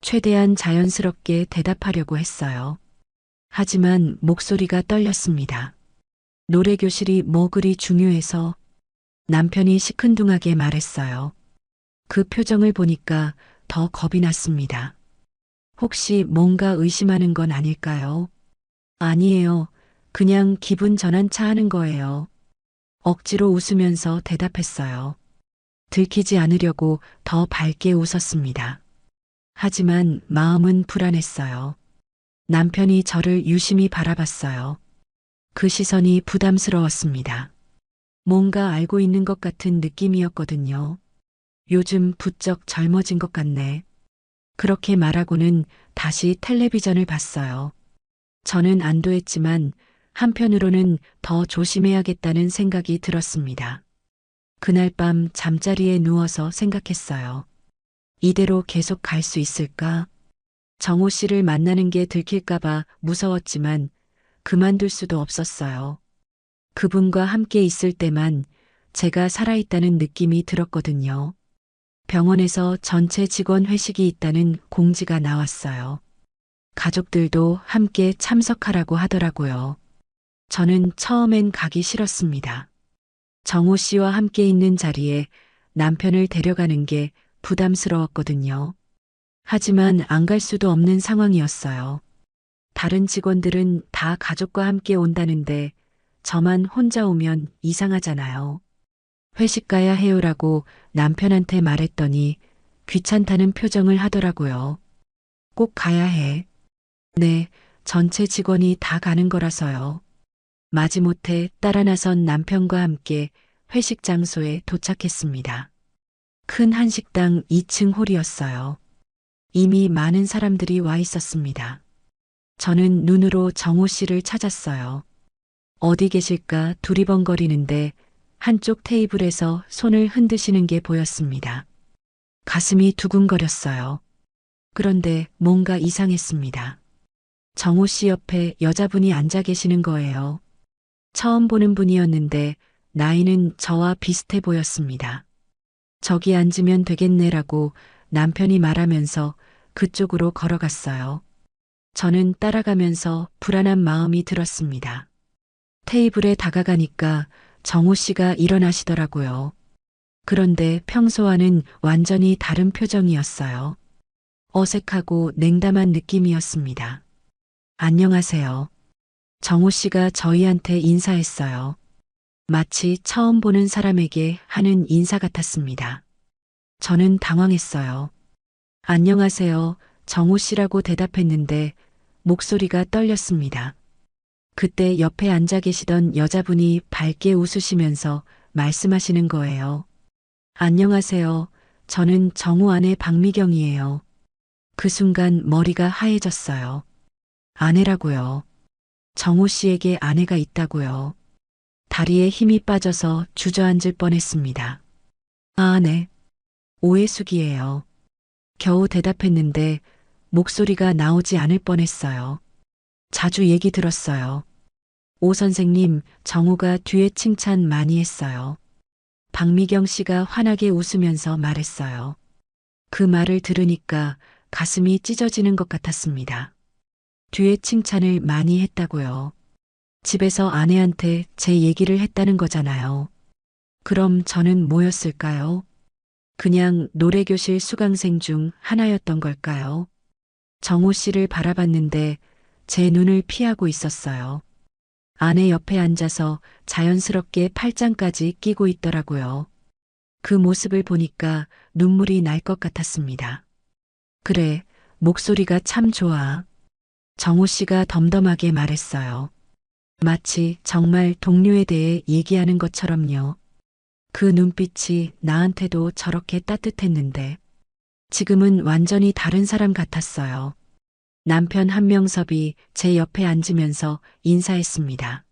최대한 자연스럽게 대답하려고 했어요. 하지만 목소리가 떨렸습니다. 노래교실이 뭐 그리 중요해서 남편이 시큰둥하게 말했어요. 그 표정을 보니까 더 겁이 났습니다. 혹시 뭔가 의심하는 건 아닐까요? 아니에요. 그냥 기분 전환차 하는 거예요. 억지로 웃으면서 대답했어요. 들키지 않으려고 더 밝게 웃었습니다. 하지만 마음은 불안했어요. 남편이 저를 유심히 바라봤어요. 그 시선이 부담스러웠습니다. 뭔가 알고 있는 것 같은 느낌이었거든요. 요즘 부쩍 젊어진 것 같네. 그렇게 말하고는 다시 텔레비전을 봤어요. 저는 안도했지만 한편으로는 더 조심해야겠다는 생각이 들었습니다. 그날 밤 잠자리에 누워서 생각했어요. 이대로 계속 갈 수 있을까? 정호 씨를 만나는 게 들킬까봐 무서웠지만 그만둘 수도 없었어요. 그분과 함께 있을 때만 제가 살아있다는 느낌이 들었거든요. 병원에서 전체 직원 회식이 있다는 공지가 나왔어요. 가족들도 함께 참석하라고 하더라고요. 저는 처음엔 가기 싫었습니다. 정호 씨와 함께 있는 자리에 남편을 데려가는 게 부담스러웠거든요. 하지만 안 갈 수도 없는 상황이었어요. 다른 직원들은 다 가족과 함께 온다는데 저만 혼자 오면 이상하잖아요. 회식 가야 해요라고 남편한테 말했더니 귀찮다는 표정을 하더라고요. 꼭 가야 해. 네, 전체 직원이 다 가는 거라서요. 마지못해 따라 나선 남편과 함께 회식 장소에 도착했습니다. 큰 한식당 2층 홀이었어요. 이미 많은 사람들이 와 있었습니다. 저는 눈으로 정호 씨를 찾았어요. 어디 계실까 두리번거리는데 한쪽 테이블에서 손을 흔드시는 게 보였습니다. 가슴이 두근거렸어요. 그런데 뭔가 이상했습니다. 정호 씨 옆에 여자분이 앉아 계시는 거예요. 처음 보는 분이었는데 나이는 저와 비슷해 보였습니다. 저기 앉으면 되겠네라고 남편이 말하면서 그쪽으로 걸어갔어요. 저는 따라가면서 불안한 마음이 들었습니다. 테이블에 다가가니까 정호 씨가 일어나시더라고요. 그런데 평소와는 완전히 다른 표정이었어요. 어색하고 냉담한 느낌이었습니다. 안녕하세요. 정호 씨가 저희한테 인사했어요. 마치 처음 보는 사람에게 하는 인사 같았습니다. 저는 당황했어요. 안녕하세요. 정호 씨라고 대답했는데 목소리가 떨렸습니다. 그때 옆에 앉아 계시던 여자분이 밝게 웃으시면서 말씀하시는 거예요. 안녕하세요. 저는 정호 아내 박미경이에요. 그 순간 머리가 하얘졌어요. 아내라고요. 정호 씨에게 아내가 있다고요. 다리에 힘이 빠져서 주저앉을 뻔했습니다. 아, 네. 오해숙이에요. 겨우 대답했는데 목소리가 나오지 않을 뻔했어요. 자주 얘기 들었어요. 오 선생님, 정호가 뒤에 칭찬 많이 했어요. 박미경 씨가 환하게 웃으면서 말했어요. 그 말을 들으니까 가슴이 찢어지는 것 같았습니다. 뒤에 칭찬을 많이 했다고요. 집에서 아내한테 제 얘기를 했다는 거잖아요. 그럼 저는 뭐였을까요? 그냥 노래교실 수강생 중 하나였던 걸까요? 정호 씨를 바라봤는데 제 눈을 피하고 있었어요. 아내 옆에 앉아서 자연스럽게 팔짱까지 끼고 있더라고요. 그 모습을 보니까 눈물이 날 것 같았습니다. 그래, 목소리가 참 좋아. 정호 씨가 덤덤하게 말했어요. 마치 정말 동료에 대해 얘기하는 것처럼요. 그 눈빛이 나한테도 저렇게 따뜻했는데 지금은 완전히 다른 사람 같았어요. 남편 한명섭이 제 옆에 앉으면서 인사했습니다.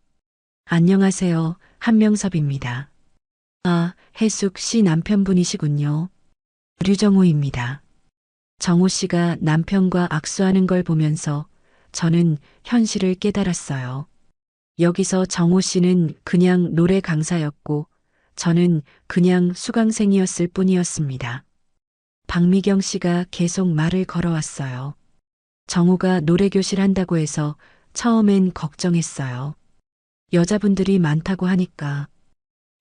안녕하세요. 한명섭입니다. 아, 혜숙 씨 남편분이시군요. 류정호입니다. 정호 씨가 남편과 악수하는 걸 보면서 저는 현실을 깨달았어요. 여기서 정호 씨는 그냥 노래 강사였고 저는 그냥 수강생이었을 뿐이었습니다. 박미경 씨가 계속 말을 걸어왔어요. 정호가 노래교실 한다고 해서 처음엔 걱정했어요. 여자분들이 많다고 하니까.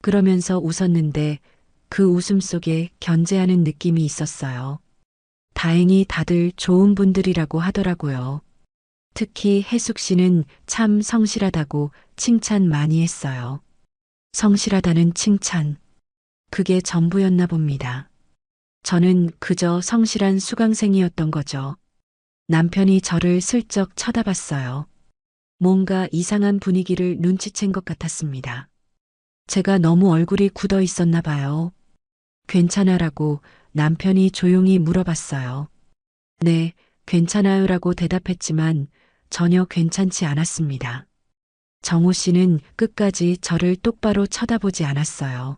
그러면서 웃었는데 그 웃음 속에 견제하는 느낌이 있었어요. 다행히 다들 좋은 분들이라고 하더라고요. 특히 혜숙 씨는 참 성실하다고 칭찬 많이 했어요. 성실하다는 칭찬. 그게 전부였나 봅니다. 저는 그저 성실한 수강생이었던 거죠. 남편이 저를 슬쩍 쳐다봤어요. 뭔가 이상한 분위기를 눈치챈 것 같았습니다. 제가 너무 얼굴이 굳어 있었나 봐요. 괜찮아라고 남편이 조용히 물어봤어요. 네, 괜찮아요라고 대답했지만 전혀 괜찮지 않았습니다. 정호 씨는 끝까지 저를 똑바로 쳐다보지 않았어요.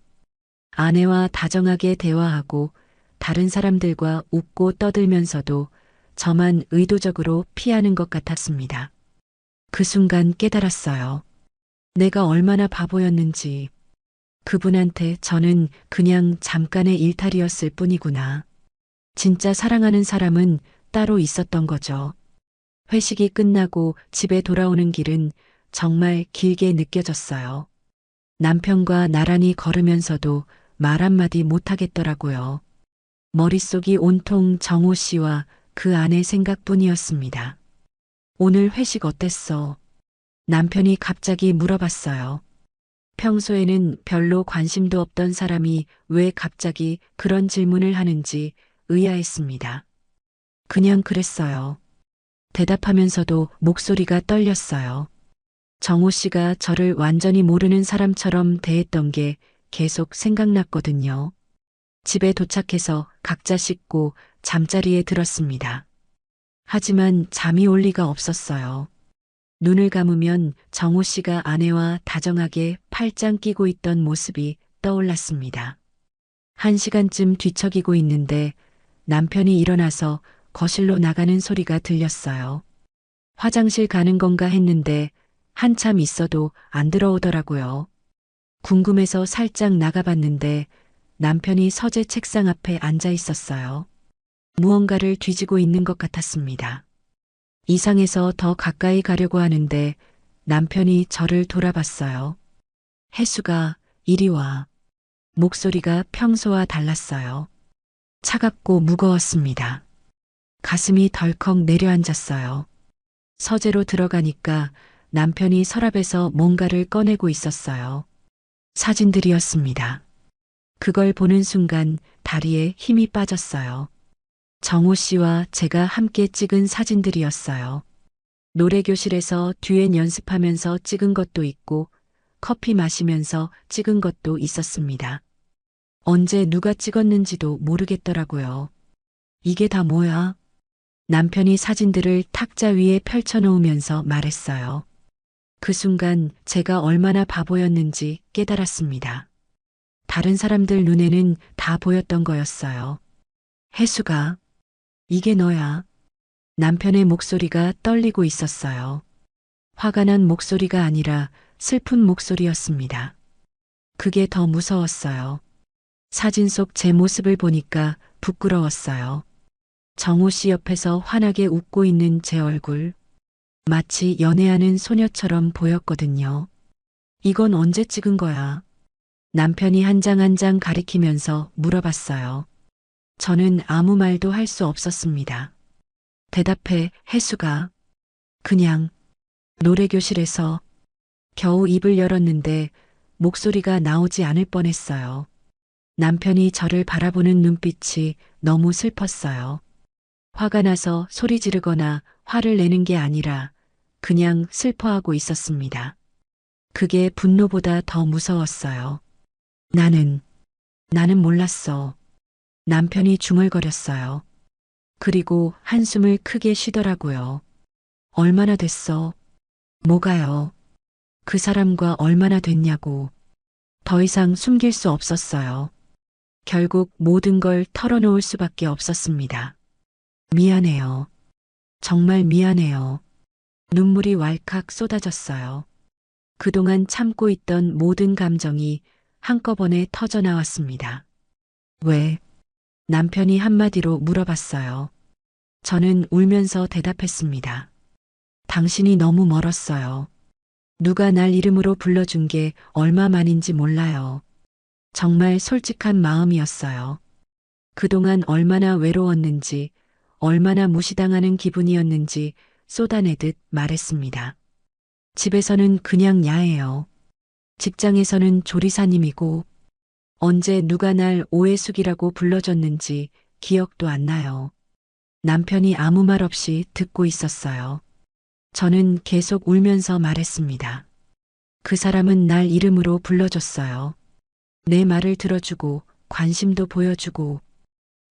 아내와 다정하게 대화하고 다른 사람들과 웃고 떠들면서도 저만 의도적으로 피하는 것 같았습니다. 그 순간 깨달았어요. 내가 얼마나 바보였는지. 그분한테 저는 그냥 잠깐의 일탈이었을 뿐이구나. 진짜 사랑하는 사람은 따로 있었던 거죠. 회식이 끝나고 집에 돌아오는 길은 정말 길게 느껴졌어요. 남편과 나란히 걸으면서도 말 한마디 못하겠더라고요. 머릿속이 온통 정호 씨와 그 아내 생각뿐이었습니다. 오늘 회식 어땠어? 남편이 갑자기 물어봤어요. 평소에는 별로 관심도 없던 사람이 왜 갑자기 그런 질문을 하는지 의아했습니다. 그냥 그랬어요. 대답하면서도 목소리가 떨렸어요. 정호 씨가 저를 완전히 모르는 사람처럼 대했던 게 계속 생각났거든요. 집에 도착해서 각자 씻고 잠자리에 들었습니다. 하지만 잠이 올 리가 없었어요. 눈을 감으면 정호 씨가 아내와 다정하게 팔짱 끼고 있던 모습이 떠올랐습니다. 1시간쯤 뒤척이고 있는데 남편이 일어나서 거실로 나가는 소리가 들렸어요. 화장실 가는 건가 했는데 한참 있어도 안 들어오더라고요. 궁금해서 살짝 나가봤는데 남편이 서재 책상 앞에 앉아 있었어요. 무언가를 뒤지고 있는 것 같았습니다. 이상해서 더 가까이 가려고 하는데 남편이 저를 돌아봤어요. 혜수가 이리 와. 목소리가 평소와 달랐어요. 차갑고 무거웠습니다. 가슴이 덜컥 내려앉았어요. 서재로 들어가니까 남편이 서랍에서 뭔가를 꺼내고 있었어요. 사진들이었습니다. 그걸 보는 순간 다리에 힘이 빠졌어요. 정호 씨와 제가 함께 찍은 사진들이었어요. 노래교실에서 듀엣 연습하면서 찍은 것도 있고 커피 마시면서 찍은 것도 있었습니다. 언제 누가 찍었는지도 모르겠더라고요. 이게 다 뭐야? 남편이 사진들을 탁자 위에 펼쳐놓으면서 말했어요. 그 순간 제가 얼마나 바보였는지 깨달았습니다. 다른 사람들 눈에는 다 보였던 거였어요. 혜수가, 이게 너야. 남편의 목소리가 떨리고 있었어요. 화가 난 목소리가 아니라 슬픈 목소리였습니다. 그게 더 무서웠어요. 사진 속 제 모습을 보니까 부끄러웠어요. 정호 씨 옆에서 환하게 웃고 있는 제 얼굴. 마치 연애하는 소녀처럼 보였거든요. 이건 언제 찍은 거야? 남편이 한 장 한 장 가리키면서 물어봤어요. 저는 아무 말도 할 수 없었습니다. 대답해, 혜수가. 그냥 노래교실에서 겨우 입을 열었는데 목소리가 나오지 않을 뻔했어요. 남편이 저를 바라보는 눈빛이 너무 슬펐어요. 화가 나서 소리 지르거나 화를 내는 게 아니라 그냥 슬퍼하고 있었습니다. 그게 분노보다 더 무서웠어요. 나는 몰랐어. 남편이 중얼거렸어요. 그리고 한숨을 크게 쉬더라고요. 얼마나 됐어? 뭐가요? 그 사람과 얼마나 됐냐고. 더 이상 숨길 수 없었어요. 결국 모든 걸 털어놓을 수밖에 없었습니다. 미안해요. 정말 미안해요. 눈물이 왈칵 쏟아졌어요. 그동안 참고 있던 모든 감정이 한꺼번에 터져 나왔습니다. 왜? 남편이 한마디로 물어봤어요. 저는 울면서 대답했습니다. 당신이 너무 멀었어요. 누가 날 이름으로 불러준 게 얼마만인지 몰라요. 정말 솔직한 마음이었어요. 그동안 얼마나 외로웠는지, 얼마나 무시당하는 기분이었는지 쏟아내듯 말했습니다. 집에서는 그냥 야해요. 직장에서는 조리사님이고, 언제 누가 날 오해숙이라고 불러줬는지 기억도 안 나요. 남편이 아무 말 없이 듣고 있었어요. 저는 계속 울면서 말했습니다. 그 사람은 날 이름으로 불러줬어요. 내 말을 들어주고 관심도 보여주고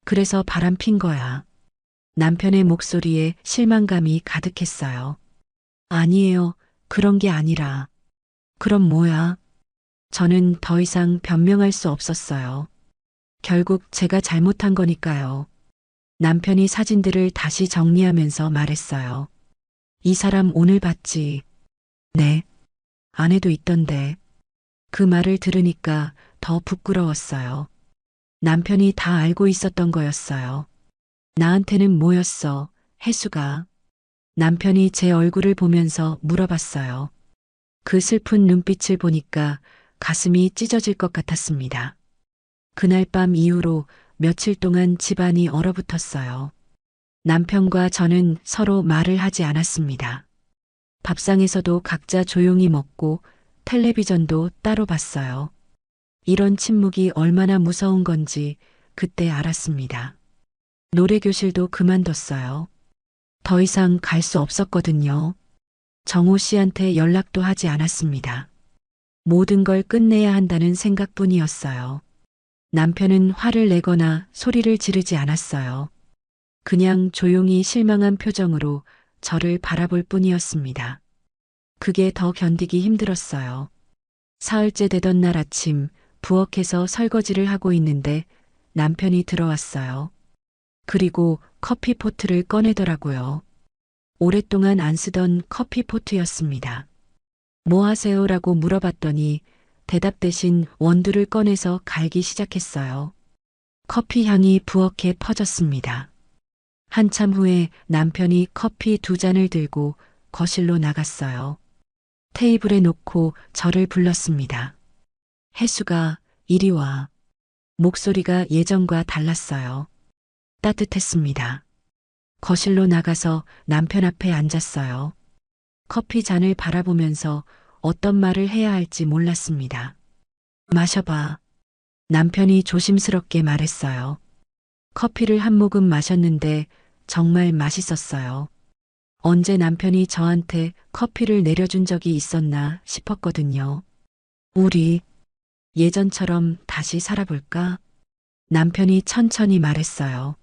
그래서 바람핀 거야. 남편의 목소리에 실망감이 가득했어요. 아니에요. 그런 게 아니라. 그럼 뭐야? 저는 더 이상 변명할 수 없었어요. 결국 제가 잘못한 거니까요. 남편이 사진들을 다시 정리하면서 말했어요. 이 사람 오늘 봤지? 네. 아내도 있던데. 그 말을 들으니까 더 부끄러웠어요. 남편이 다 알고 있었던 거였어요. 나한테는 뭐였어, 혜수가. 남편이 제 얼굴을 보면서 물어봤어요. 그 슬픈 눈빛을 보니까 가슴이 찢어질 것 같았습니다. 그날 밤 이후로 며칠 동안 집안이 얼어붙었어요. 남편과 저는 서로 말을 하지 않았습니다. 밥상에서도 각자 조용히 먹고 텔레비전도 따로 봤어요. 이런 침묵이 얼마나 무서운 건지 그때 알았습니다. 노래교실도 그만뒀어요. 더 이상 갈 수 없었거든요. 정호 씨한테 연락도 하지 않았습니다. 모든 걸 끝내야 한다는 생각뿐이었어요. 남편은 화를 내거나 소리를 지르지 않았어요. 그냥 조용히 실망한 표정으로 저를 바라볼 뿐이었습니다. 그게 더 견디기 힘들었어요. 사흘째 되던 날 아침 부엌에서 설거지를 하고 있는데 남편이 들어왔어요. 그리고 커피포트를 꺼내더라고요. 오랫동안 안 쓰던 커피포트였습니다. 뭐 하세요라고 물어봤더니 대답 대신 원두를 꺼내서 갈기 시작했어요. 커피 향이 부엌에 퍼졌습니다. 한참 후에 남편이 커피 2잔을 들고 거실로 나갔어요. 테이블에 놓고 저를 불렀습니다. 혜수가 이리 와. 목소리가 예전과 달랐어요. 따뜻했습니다. 거실로 나가서 남편 앞에 앉았어요. 커피 잔을 바라보면서 어떤 말을 해야 할지 몰랐습니다. 마셔봐. 남편이 조심스럽게 말했어요. 커피를 한 모금 마셨는데 정말 맛있었어요. 언제 남편이 저한테 커피를 내려준 적이 있었나 싶었거든요. 우리 예전처럼 다시 살아볼까? 남편이 천천히 말했어요.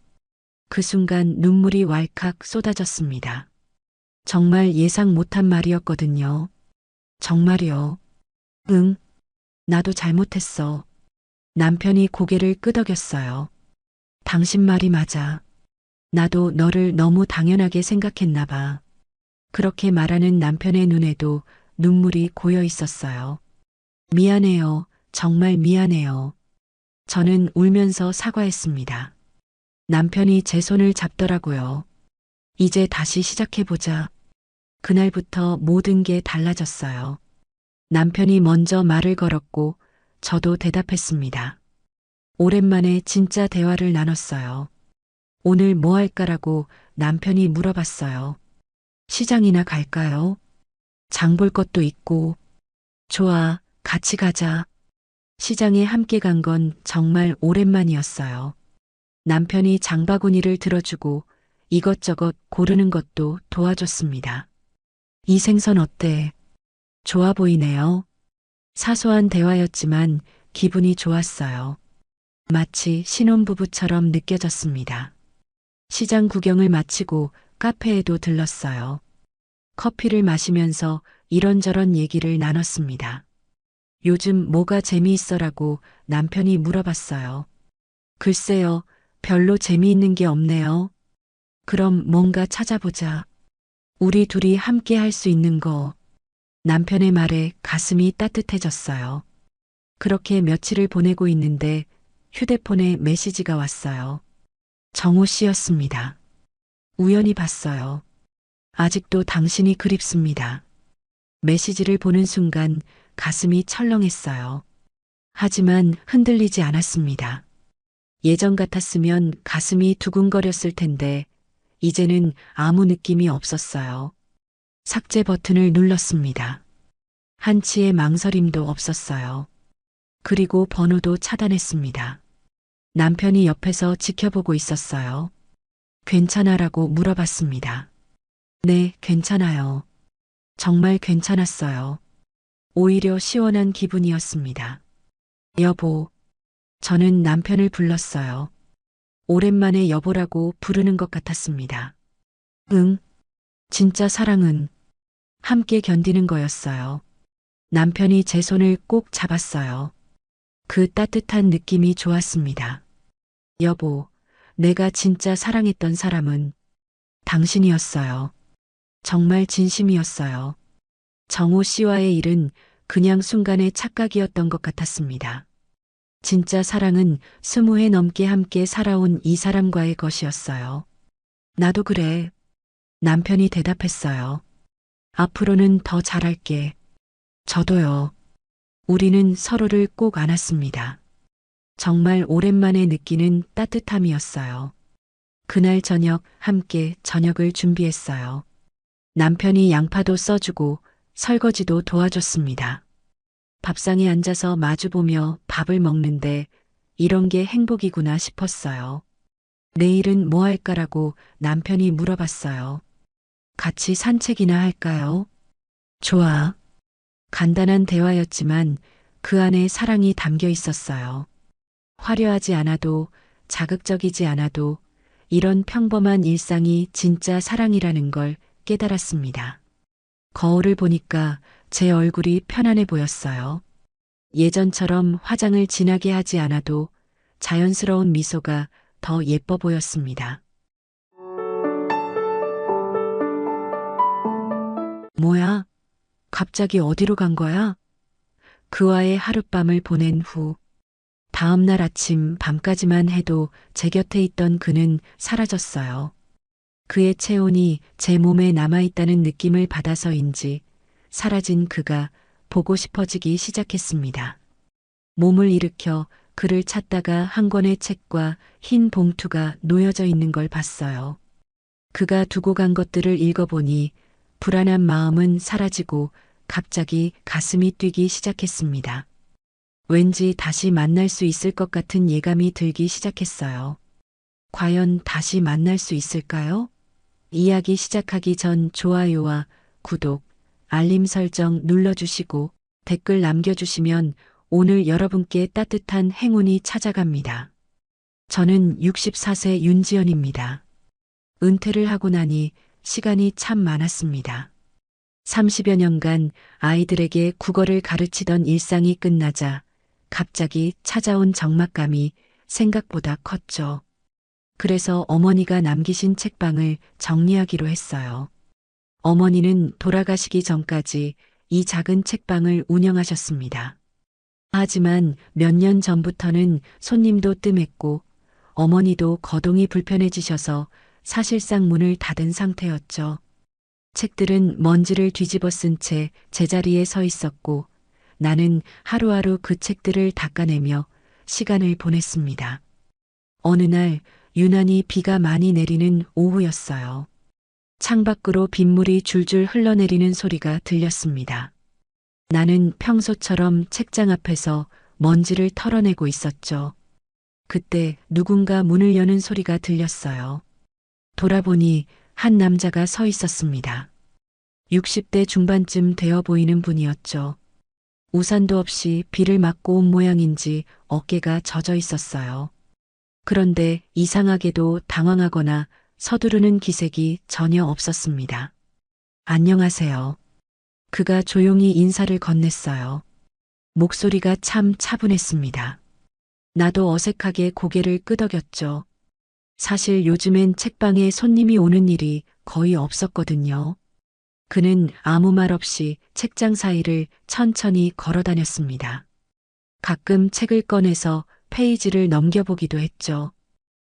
그 순간 눈물이 왈칵 쏟아졌습니다. 정말 예상 못한 말이었거든요. 정말이요. 응, 나도 잘못했어. 남편이 고개를 끄덕였어요. 당신 말이 맞아. 나도 너를 너무 당연하게 생각했나 봐. 그렇게 말하는 남편의 눈에도 눈물이 고여 있었어요. 미안해요. 정말 미안해요. 저는 울면서 사과했습니다. 남편이 제 손을 잡더라고요. 이제 다시 시작해보자. 그날부터 모든 게 달라졌어요. 남편이 먼저 말을 걸었고 저도 대답했습니다. 오랜만에 진짜 대화를 나눴어요. 오늘 뭐 할까라고 남편이 물어봤어요. 시장이나 갈까요? 장볼 것도 있고. 좋아, 같이 가자. 시장에 함께 간 건 정말 오랜만이었어요. 남편이 장바구니를 들어주고 이것저것 고르는 것도 도와줬습니다. 이 생선 어때? 좋아 보이네요. 사소한 대화였지만 기분이 좋았어요. 마치 신혼부부처럼 느껴졌습니다. 시장 구경을 마치고 카페에도 들렀어요. 커피를 마시면서 이런저런 얘기를 나눴습니다. 요즘 뭐가 재미있어라고 남편이 물어봤어요. 글쎄요, 별로 재미있는 게 없네요. 그럼 뭔가 찾아보자. 우리 둘이 함께 할 수 있는 거. 남편의 말에 가슴이 따뜻해졌어요. 그렇게 며칠을 보내고 있는데 휴대폰에 메시지가 왔어요. 정호 씨였습니다. 우연히 봤어요. 아직도 당신이 그립습니다. 메시지를 보는 순간 가슴이 철렁했어요. 하지만 흔들리지 않았습니다. 예전 같았으면 가슴이 두근거렸을 텐데 이제는 아무 느낌이 없었어요. 삭제 버튼을 눌렀습니다. 한치의 망설임도 없었어요. 그리고 번호도 차단했습니다. 남편이 옆에서 지켜보고 있었어요. 괜찮아라고 물어봤습니다. 네, 괜찮아요. 정말 괜찮았어요. 오히려 시원한 기분이었습니다. 여보, 저는 남편을 불렀어요. 오랜만에 여보라고 부르는 것 같았습니다. 응, 진짜 사랑은 함께 견디는 거였어요. 남편이 제 손을 꼭 잡았어요. 그 따뜻한 느낌이 좋았습니다. 여보, 내가 진짜 사랑했던 사람은 당신이었어요. 정말 진심이었어요. 정호 씨와의 일은 그냥 순간의 착각이었던 것 같았습니다. 진짜 사랑은 20해 넘게 함께 살아온 이 사람과의 것이었어요. 나도 그래. 남편이 대답했어요. 앞으로는 더 잘할게. 저도요. 우리는 서로를 꼭 안았습니다. 정말 오랜만에 느끼는 따뜻함이었어요. 그날 저녁 함께 저녁을 준비했어요. 남편이 양파도 써주고 설거지도 도와줬습니다. 밥상에 앉아서 마주보며 밥을 먹는데 이런 게 행복이구나 싶었어요. 내일은 뭐 할까라고 남편이 물어봤어요. 같이 산책이나 할까요? 좋아. 간단한 대화였지만 그 안에 사랑이 담겨 있었어요. 화려하지 않아도 자극적이지 않아도 이런 평범한 일상이 진짜 사랑이라는 걸 깨달았습니다. 거울을 보니까 제 얼굴이 편안해 보였어요. 예전처럼 화장을 진하게 하지 않아도 자연스러운 미소가 더 예뻐 보였습니다. 뭐야? 갑자기 어디로 간 거야? 그와의 하룻밤을 보낸 후, 다음 날 아침 밤까지만 해도 제 곁에 있던 그는 사라졌어요. 그의 체온이 제 몸에 남아있다는 느낌을 받아서인지 사라진 그가 보고 싶어지기 시작했습니다. 몸을 일으켜 그를 찾다가 한 권의 책과 흰 봉투가 놓여져 있는 걸 봤어요. 그가 두고 간 것들을 읽어보니 불안한 마음은 사라지고 갑자기 가슴이 뛰기 시작했습니다. 왠지 다시 만날 수 있을 것 같은 예감이 들기 시작했어요. 과연 다시 만날 수 있을까요? 이야기 시작하기 전 좋아요와 구독, 알림 설정 눌러주시고 댓글 남겨주시면 오늘 여러분께 따뜻한 행운이 찾아갑니다. 저는 64세 윤지연입니다. 은퇴를 하고 나니 시간이 참 많았습니다. 30여 년간 아이들에게 국어를 가르치던 일상이 끝나자 갑자기 찾아온 적막감이 생각보다 컸죠. 그래서 어머니가 남기신 책방을 정리하기로 했어요. 어머니는 돌아가시기 전까지 이 작은 책방을 운영하셨습니다. 하지만 몇 년 전부터는 손님도 뜸했고 어머니도 거동이 불편해지셔서 사실상 문을 닫은 상태였죠. 책들은 먼지를 뒤집어 쓴 채 제자리에 서 있었고 나는 하루하루 그 책들을 닦아내며 시간을 보냈습니다. 어느 날 유난히 비가 많이 내리는 오후였어요. 창밖으로 빗물이 줄줄 흘러내리는 소리가 들렸습니다. 나는 평소처럼 책장 앞에서 먼지를 털어내고 있었죠. 그때 누군가 문을 여는 소리가 들렸어요. 돌아보니 한 남자가 서 있었습니다. 60대 중반쯤 되어 보이는 분이었죠. 우산도 없이 비를 맞고 온 모양인지 어깨가 젖어 있었어요. 그런데 이상하게도 당황하거나 서두르는 기색이 전혀 없었습니다. 안녕하세요. 그가 조용히 인사를 건넸어요. 목소리가 참 차분했습니다. 나도 어색하게 고개를 끄덕였죠. 사실 요즘엔 책방에 손님이 오는 일이 거의 없었거든요. 그는 아무 말 없이 책장 사이를 천천히 걸어 다녔습니다. 가끔 책을 꺼내서 페이지를 넘겨보기도 했죠.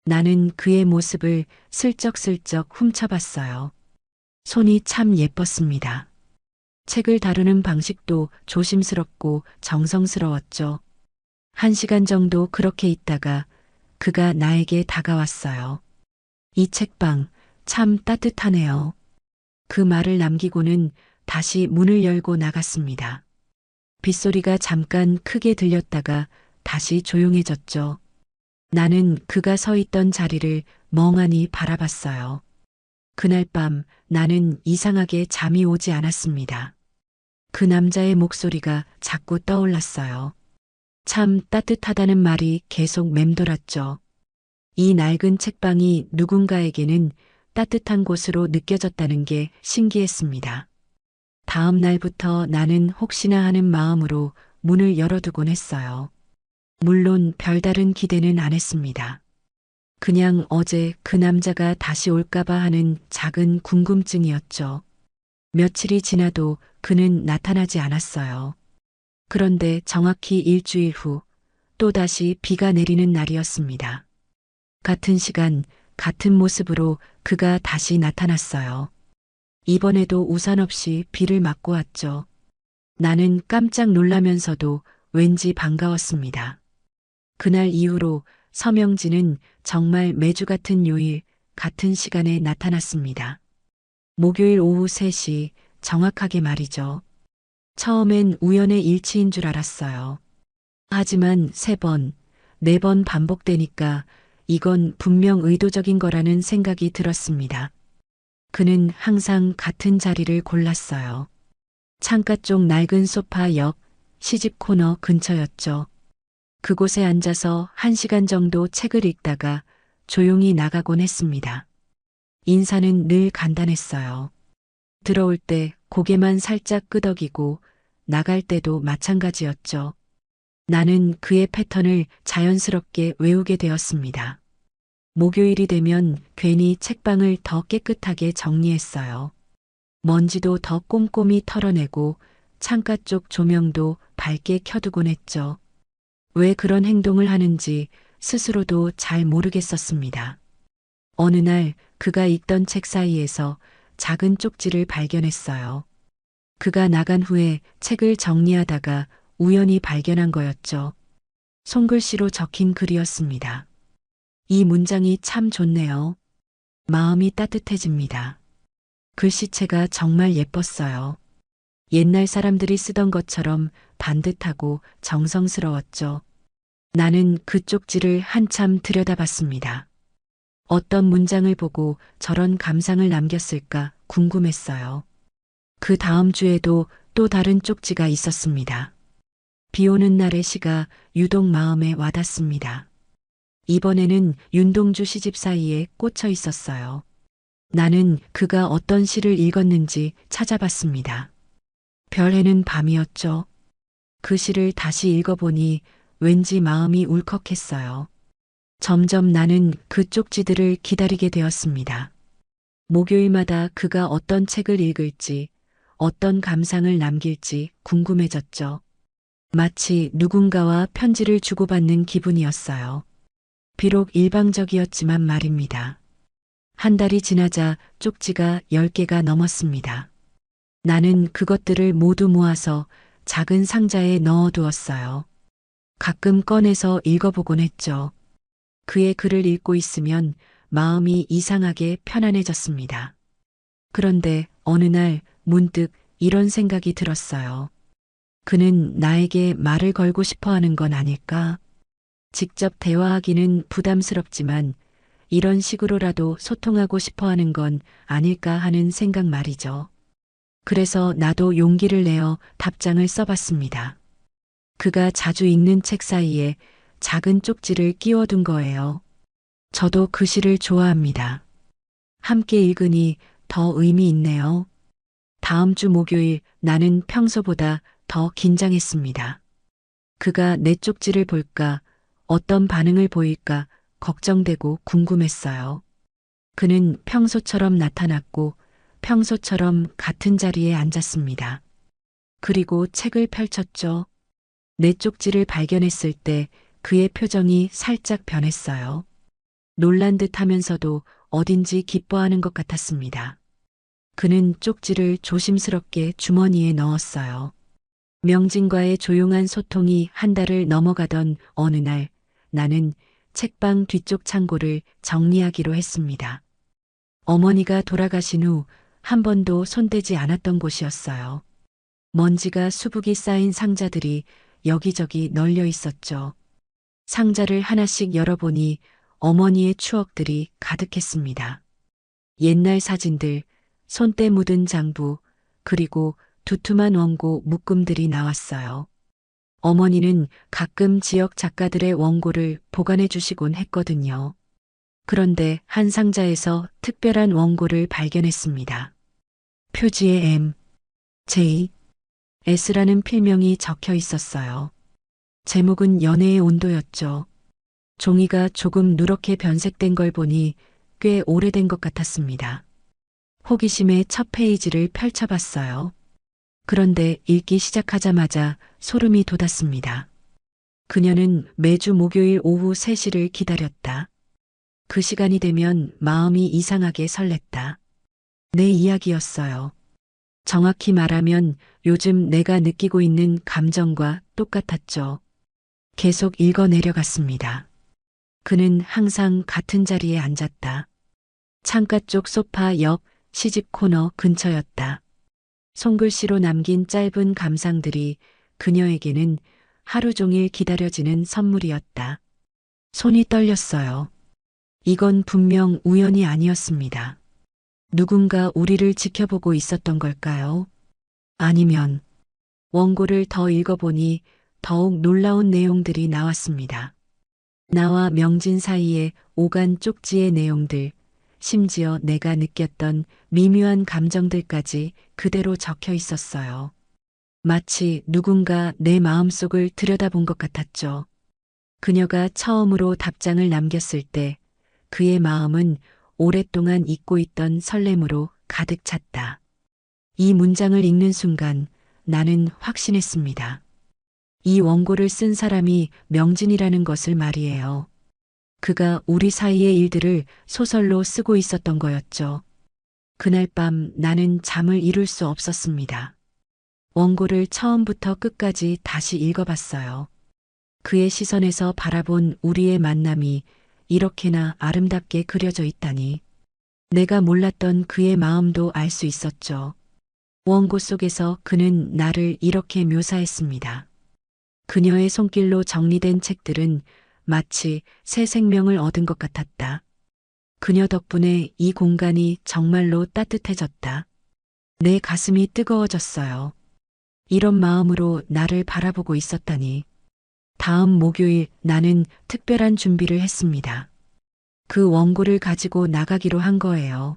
나는 그의 모습을 슬쩍슬쩍 훔쳐봤어요. 손이 참 예뻤습니다. 책을 다루는 방식도 조심스럽고 정성스러웠죠. 1시간 정도 그렇게 있다가 그가 나에게 다가왔어요. 이 책방 참 따뜻하네요. 그 말을 남기고는 다시 문을 열고 나갔습니다. 빗소리가 잠깐 크게 들렸다가 다시 조용해졌죠. 나는 그가 서 있던 자리를 멍하니 바라봤어요. 그날 밤 나는 이상하게 잠이 오지 않았습니다. 그 남자의 목소리가 자꾸 떠올랐어요. 참 따뜻하다는 말이 계속 맴돌았죠. 이 낡은 책방이 누군가에게는 따뜻한 곳으로 느껴졌다는 게 신기했습니다. 다음 날부터 나는 혹시나 하는 마음으로 문을 열어두곤 했어요. 물론 별다른 기대는 안 했습니다. 그냥 어제 그 남자가 다시 올까봐 하는 작은 궁금증이었죠. 며칠이 지나도 그는 나타나지 않았어요. 그런데 정확히 일주일 후 또다시 비가 내리는 날이었습니다. 같은 시간, 같은 모습으로 그가 다시 나타났어요. 이번에도 우산 없이 비를 맞고 왔죠. 나는 깜짝 놀라면서도 왠지 반가웠습니다. 그날 이후로 서명진은 정말 매주 같은 요일, 같은 시간에 나타났습니다. 목요일 오후 3시, 정확하게 말이죠. 처음엔 우연의 일치인 줄 알았어요. 하지만 3번, 4번 반복되니까 이건 분명 의도적인 거라는 생각이 들었습니다. 그는 항상 같은 자리를 골랐어요. 창가 쪽 낡은 소파 옆 시집 코너 근처였죠. 그곳에 앉아서 1시간 정도 책을 읽다가 조용히 나가곤 했습니다. 인사는 늘 간단했어요. 들어올 때 고개만 살짝 끄덕이고 나갈 때도 마찬가지였죠. 나는 그의 패턴을 자연스럽게 외우게 되었습니다. 목요일이 되면 괜히 책방을 더 깨끗하게 정리했어요. 먼지도 더 꼼꼼히 털어내고 창가 쪽 조명도 밝게 켜두곤 했죠. 왜 그런 행동을 하는지 스스로도 잘 모르겠었습니다. 어느 날 그가 읽던 책 사이에서 작은 쪽지를 발견했어요. 그가 나간 후에 책을 정리하다가 우연히 발견한 거였죠. 손글씨로 적힌 글이었습니다. 이 문장이 참 좋네요. 마음이 따뜻해집니다. 글씨체가 정말 예뻤어요. 옛날 사람들이 쓰던 것처럼 반듯하고 정성스러웠죠. 나는 그 쪽지를 한참 들여다봤습니다. 어떤 문장을 보고 저런 감상을 남겼을까 궁금했어요. 그 다음 주에도 또 다른 쪽지가 있었습니다. 비 오는 날의 시가 유독 마음에 와닿습니다. 이번에는 윤동주 시집 사이에 꽂혀 있었어요. 나는 그가 어떤 시를 읽었는지 찾아봤습니다. 별해는 밤이었죠. 그 시를 다시 읽어보니 왠지 마음이 울컥했어요. 점점 나는 그 쪽지들을 기다리게 되었습니다. 목요일마다 그가 어떤 책을 읽을지, 어떤 감상을 남길지 궁금해졌죠. 마치 누군가와 편지를 주고받는 기분이었어요. 비록 일방적이었지만 말입니다. 한 달이 지나자 쪽지가 10개가 넘었습니다. 나는 그것들을 모두 모아서 작은 상자에 넣어두었어요. 가끔 꺼내서 읽어보곤 했죠. 그의 글을 읽고 있으면 마음이 이상하게 편안해졌습니다. 그런데 어느 날 문득 이런 생각이 들었어요. 그는 나에게 말을 걸고 싶어 하는 건 아닐까? 직접 대화하기는 부담스럽지만 이런 식으로라도 소통하고 싶어 하는 건 아닐까 하는 생각 말이죠. 그래서 나도 용기를 내어 답장을 써봤습니다. 그가 자주 읽는 책 사이에 작은 쪽지를 끼워둔 거예요. 저도 그 시를 좋아합니다. 함께 읽으니 더 의미 있네요. 다음 주 목요일 나는 평소보다 더 긴장했습니다. 그가 내 쪽지를 볼까, 어떤 반응을 보일까 걱정되고 궁금했어요. 그는 평소처럼 나타났고 평소처럼 같은 자리에 앉았습니다. 그리고 책을 펼쳤죠. 내 쪽지를 발견했을 때 그의 표정이 살짝 변했어요. 놀란 듯 하면서도 어딘지 기뻐하는 것 같았습니다. 그는 쪽지를 조심스럽게 주머니에 넣었어요. 명진과의 조용한 소통이 한 달을 넘어가던 어느 날 나는 책방 뒤쪽 창고를 정리하기로 했습니다. 어머니가 돌아가신 후 한 번도 손대지 않았던 곳이었어요. 먼지가 수북이 쌓인 상자들이 여기저기 널려 있었죠. 상자를 하나씩 열어보니 어머니의 추억들이 가득했습니다. 옛날 사진들, 손때 묻은 장부, 그리고 두툼한 원고 묶음들이 나왔어요. 어머니는 가끔 지역 작가들의 원고를 보관해 주시곤 했거든요. 그런데 한 상자에서 특별한 원고를 발견했습니다. 표지에 M, J, S라는 필명이 적혀 있었어요. 제목은 연애의 온도였죠. 종이가 조금 누렇게 변색된 걸 보니 꽤 오래된 것 같았습니다. 호기심에 첫 페이지를 펼쳐봤어요. 그런데 읽기 시작하자마자 소름이 돋았습니다. 그녀는 매주 목요일 오후 3시를 기다렸다. 그 시간이 되면 마음이 이상하게 설렜다. 내 이야기였어요. 정확히 말하면 요즘 내가 느끼고 있는 감정과 똑같았죠. 계속 읽어 내려갔습니다. 그는 항상 같은 자리에 앉았다. 창가 쪽 소파 옆 시집 코너 근처였다. 손글씨로 남긴 짧은 감상들이 그녀에게는 하루 종일 기다려지는 선물이었다. 손이 떨렸어요. 이건 분명 우연이 아니었습니다. 누군가 우리를 지켜보고 있었던 걸까요? 아니면 원고를 더 읽어보니 더욱 놀라운 내용들이 나왔습니다. 나와 명진 사이의 오간 쪽지의 내용들, 심지어 내가 느꼈던 미묘한 감정들까지 그대로 적혀 있었어요. 마치 누군가 내 마음속을 들여다본 것 같았죠. 그녀가 처음으로 답장을 남겼을 때 그의 마음은 오랫동안 잊고 있던 설렘으로 가득 찼다. 이 문장을 읽는 순간 나는 확신했습니다. 이 원고를 쓴 사람이 명진이라는 것을 말이에요. 그가 우리 사이의 일들을 소설로 쓰고 있었던 거였죠. 그날 밤 나는 잠을 이룰 수 없었습니다. 원고를 처음부터 끝까지 다시 읽어봤어요. 그의 시선에서 바라본 우리의 만남이 이렇게나 아름답게 그려져 있다니. 내가 몰랐던 그의 마음도 알 수 있었죠. 원고 속에서 그는 나를 이렇게 묘사했습니다. 그녀의 손길로 정리된 책들은 마치 새 생명을 얻은 것 같았다. 그녀 덕분에 이 공간이 정말로 따뜻해졌다. 내 가슴이 뜨거워졌어요. 이런 마음으로 나를 바라보고 있었다니. 다음 목요일 나는 특별한 준비를 했습니다. 그 원고를 가지고 나가기로 한 거예요.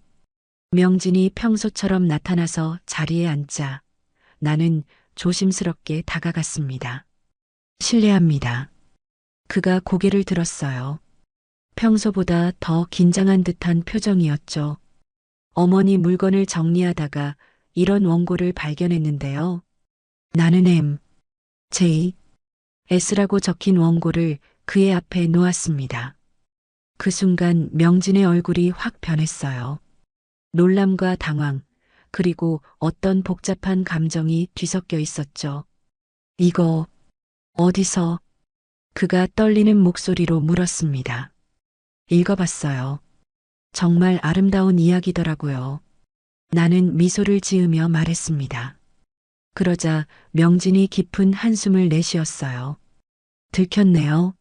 명진이 평소처럼 나타나서 자리에 앉자 나는 조심스럽게 다가갔습니다. 실례합니다. 그가 고개를 들었어요. 평소보다 더 긴장한 듯한 표정이었죠. 어머니 물건을 정리하다가 이런 원고를 발견했는데요. 나는 M, J, S라고 적힌 원고를 그의 앞에 놓았습니다. 그 순간 명진의 얼굴이 확 변했어요. 놀람과 당황, 그리고 어떤 복잡한 감정이 뒤섞여 있었죠. 이거 어디서? 그가 떨리는 목소리로 물었습니다. 읽어봤어요. 정말 아름다운 이야기더라고요. 나는 미소를 지으며 말했습니다. 그러자 명진이 깊은 한숨을 내쉬었어요. 들켰네요.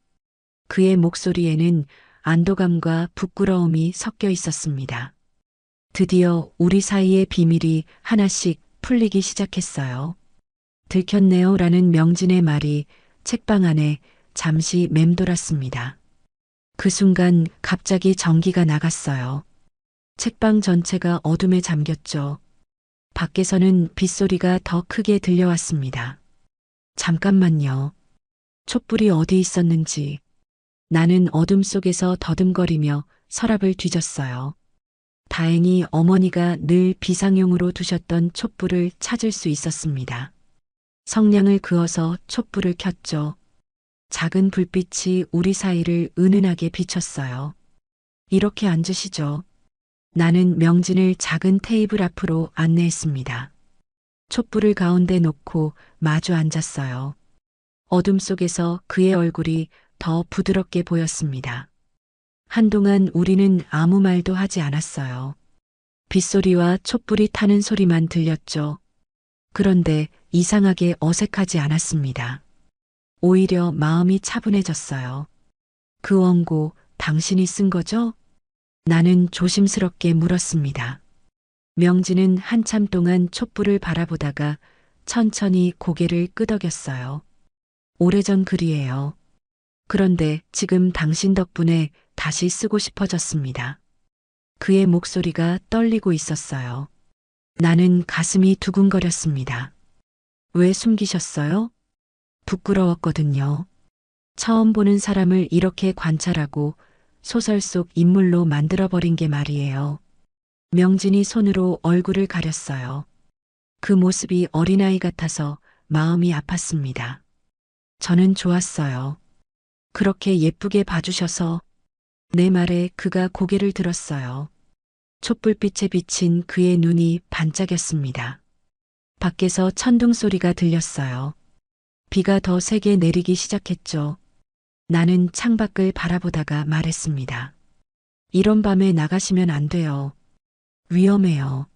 그의 목소리에는 안도감과 부끄러움이 섞여 있었습니다. 드디어 우리 사이의 비밀이 하나씩 풀리기 시작했어요. 들켰네요 라는 명진의 말이 책방 안에 잠시 맴돌았습니다. 그 순간 갑자기 전기가 나갔어요. 책방 전체가 어둠에 잠겼죠. 밖에서는 빗소리가 더 크게 들려왔습니다. 잠깐만요. 촛불이 어디 있었는지. 나는 어둠 속에서 더듬거리며 서랍을 뒤졌어요. 다행히 어머니가 늘 비상용으로 두셨던 촛불을 찾을 수 있었습니다. 성냥을 그어서 촛불을 켰죠. 작은 불빛이 우리 사이를 은은하게 비췄어요. 이렇게 앉으시죠. 나는 명진을 작은 테이블 앞으로 안내했습니다. 촛불을 가운데 놓고 마주 앉았어요. 어둠 속에서 그의 얼굴이 더 부드럽게 보였습니다. 한동안 우리는 아무 말도 하지 않았어요. 빗소리와 촛불이 타는 소리만 들렸죠. 그런데 이상하게 어색하지 않았습니다. 오히려 마음이 차분해졌어요. 그 원고 당신이 쓴 거죠? 나는 조심스럽게 물었습니다. 명진은 한참 동안 촛불을 바라보다가 천천히 고개를 끄덕였어요. 오래전 글이에요. 그런데 지금 당신 덕분에 다시 쓰고 싶어졌습니다. 그의 목소리가 떨리고 있었어요. 나는 가슴이 두근거렸습니다. 왜 숨기셨어요? 부끄러웠거든요. 처음 보는 사람을 이렇게 관찰하고 소설 속 인물로 만들어버린 게 말이에요. 명진이 손으로 얼굴을 가렸어요. 그 모습이 어린아이 같아서 마음이 아팠습니다. 저는 좋았어요. 그렇게 예쁘게 봐주셔서. 내 말에 그가 고개를 들었어요. 촛불빛에 비친 그의 눈이 반짝였습니다. 밖에서 천둥 소리가 들렸어요. 비가 더 세게 내리기 시작했죠. 나는 창밖을 바라보다가 말했습니다. 이런 밤에 나가시면 안 돼요. 위험해요.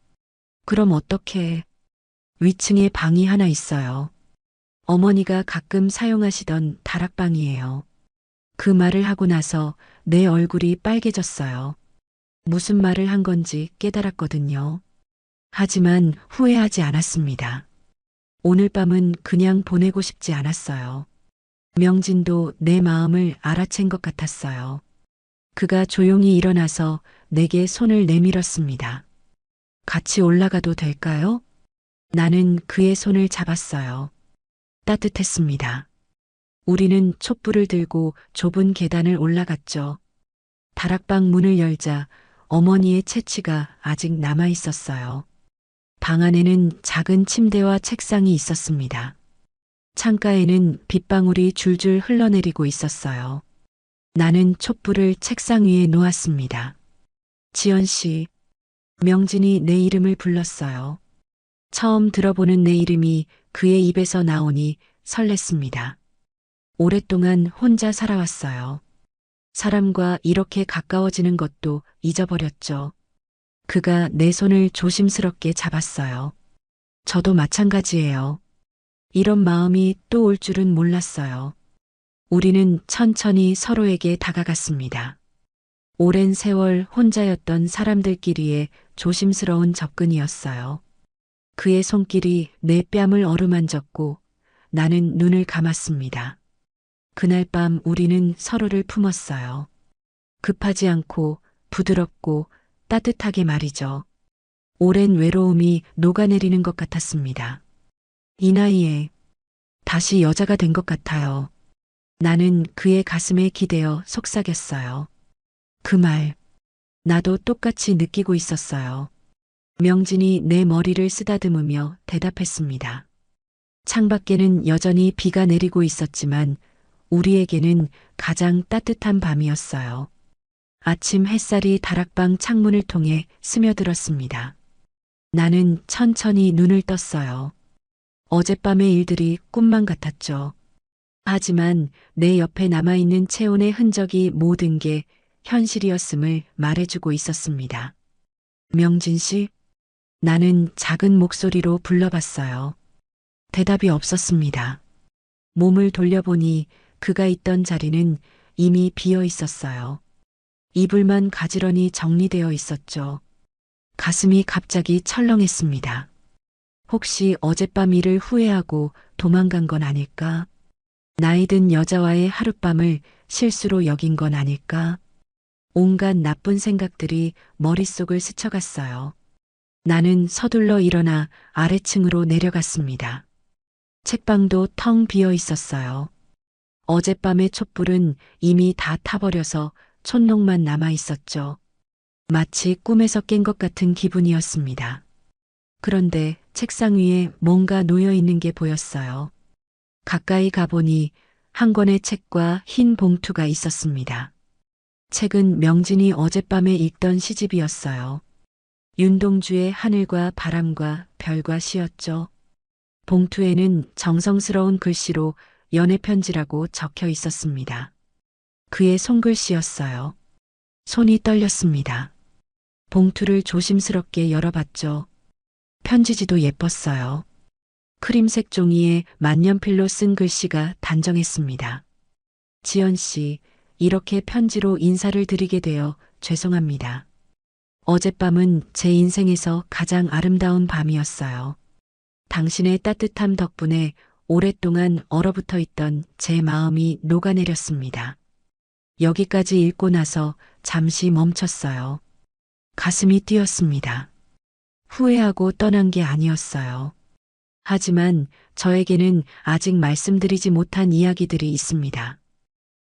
그럼 어떻게? 위층에 방이 하나 있어요. 어머니가 가끔 사용하시던 다락방이에요. 그 말을 하고 나서 내 얼굴이 빨개졌어요. 무슨 말을 한 건지 깨달았거든요. 하지만 후회하지 않았습니다. 오늘 밤은 그냥 보내고 싶지 않았어요. 명진도 내 마음을 알아챈 것 같았어요. 그가 조용히 일어나서 내게 손을 내밀었습니다. 같이 올라가도 될까요? 나는 그의 손을 잡았어요. 따뜻했습니다. 우리는 촛불을 들고 좁은 계단을 올라갔죠. 다락방 문을 열자 어머니의 채취가 아직 남아 있었어요. 방 안에는 작은 침대와 책상이 있었습니다. 창가에는 빗방울이 줄줄 흘러내리고 있었어요. 나는 촛불을 책상 위에 놓았습니다. 지연 씨, 명진이 내 이름을 불렀어요. 처음 들어보는 내 이름이 그의 입에서 나오니 설렜습니다. 오랫동안 혼자 살아왔어요. 사람과 이렇게 가까워지는 것도 잊어버렸죠. 그가 내 손을 조심스럽게 잡았어요. 저도 마찬가지예요. 이런 마음이 또 올 줄은 몰랐어요. 우리는 천천히 서로에게 다가갔습니다. 오랜 세월 혼자였던 사람들끼리의 조심스러운 접근이었어요. 그의 손길이 내 뺨을 어루만졌고 나는 눈을 감았습니다. 그날 밤 우리는 서로를 품었어요. 급하지 않고 부드럽고 따뜻하게 말이죠. 오랜 외로움이 녹아내리는 것 같았습니다. 이 나이에 다시 여자가 된 것 같아요. 나는 그의 가슴에 기대어 속삭였어요. 그 말, 나도 똑같이 느끼고 있었어요. 명진이 내 머리를 쓰다듬으며 대답했습니다. 창밖에는 여전히 비가 내리고 있었지만 우리에게는 가장 따뜻한 밤이었어요. 아침 햇살이 다락방 창문을 통해 스며들었습니다. 나는 천천히 눈을 떴어요. 어젯밤의 일들이 꿈만 같았죠. 하지만 내 옆에 남아있는 체온의 흔적이 모든 게 현실이었음을 말해주고 있었습니다. 명진 씨, 나는 작은 목소리로 불러봤어요. 대답이 없었습니다. 몸을 돌려보니 그가 있던 자리는 이미 비어 있었어요. 이불만 가지런히 정리되어 있었죠. 가슴이 갑자기 철렁했습니다. 혹시 어젯밤 일을 후회하고 도망간 건 아닐까? 나이든 여자와의 하룻밤을 실수로 여긴 건 아닐까? 온갖 나쁜 생각들이 머릿속을 스쳐갔어요. 나는 서둘러 일어나 아래층으로 내려갔습니다. 책방도 텅 비어 있었어요. 어젯밤의 촛불은 이미 다 타버려서 촛농만 남아 있었죠. 마치 꿈에서 깬 것 같은 기분이었습니다. 그런데 책상 위에 뭔가 놓여 있는 게 보였어요. 가까이 가보니 한 권의 책과 흰 봉투가 있었습니다. 책은 명진이 어젯밤에 읽던 시집이었어요. 윤동주의 하늘과 바람과 별과 시였죠. 봉투에는 정성스러운 글씨로 연애편지라고 적혀 있었습니다. 그의 손글씨였어요. 손이 떨렸습니다. 봉투를 조심스럽게 열어봤죠. 편지지도 예뻤어요. 크림색 종이에 만년필로 쓴 글씨가 단정했습니다. 지연 씨, 이렇게 편지로 인사를 드리게 되어 죄송합니다. 어젯밤은 제 인생에서 가장 아름다운 밤이었어요. 당신의 따뜻함 덕분에 오랫동안 얼어붙어 있던 제 마음이 녹아내렸습니다. 여기까지 읽고 나서 잠시 멈췄어요. 가슴이 뛰었습니다. 후회하고 떠난 게 아니었어요. 하지만 저에게는 아직 말씀드리지 못한 이야기들이 있습니다.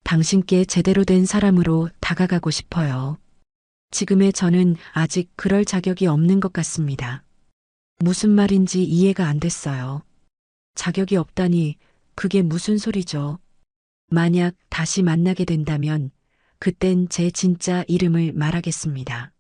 당신께 제대로 된 사람으로 다가가고 싶어요. 지금의 저는 아직 그럴 자격이 없는 것 같습니다. 무슨 말인지 이해가 안 됐어요. 자격이 없다니 그게 무슨 소리죠? 만약 다시 만나게 된다면 그땐 제 진짜 이름을 말하겠습니다.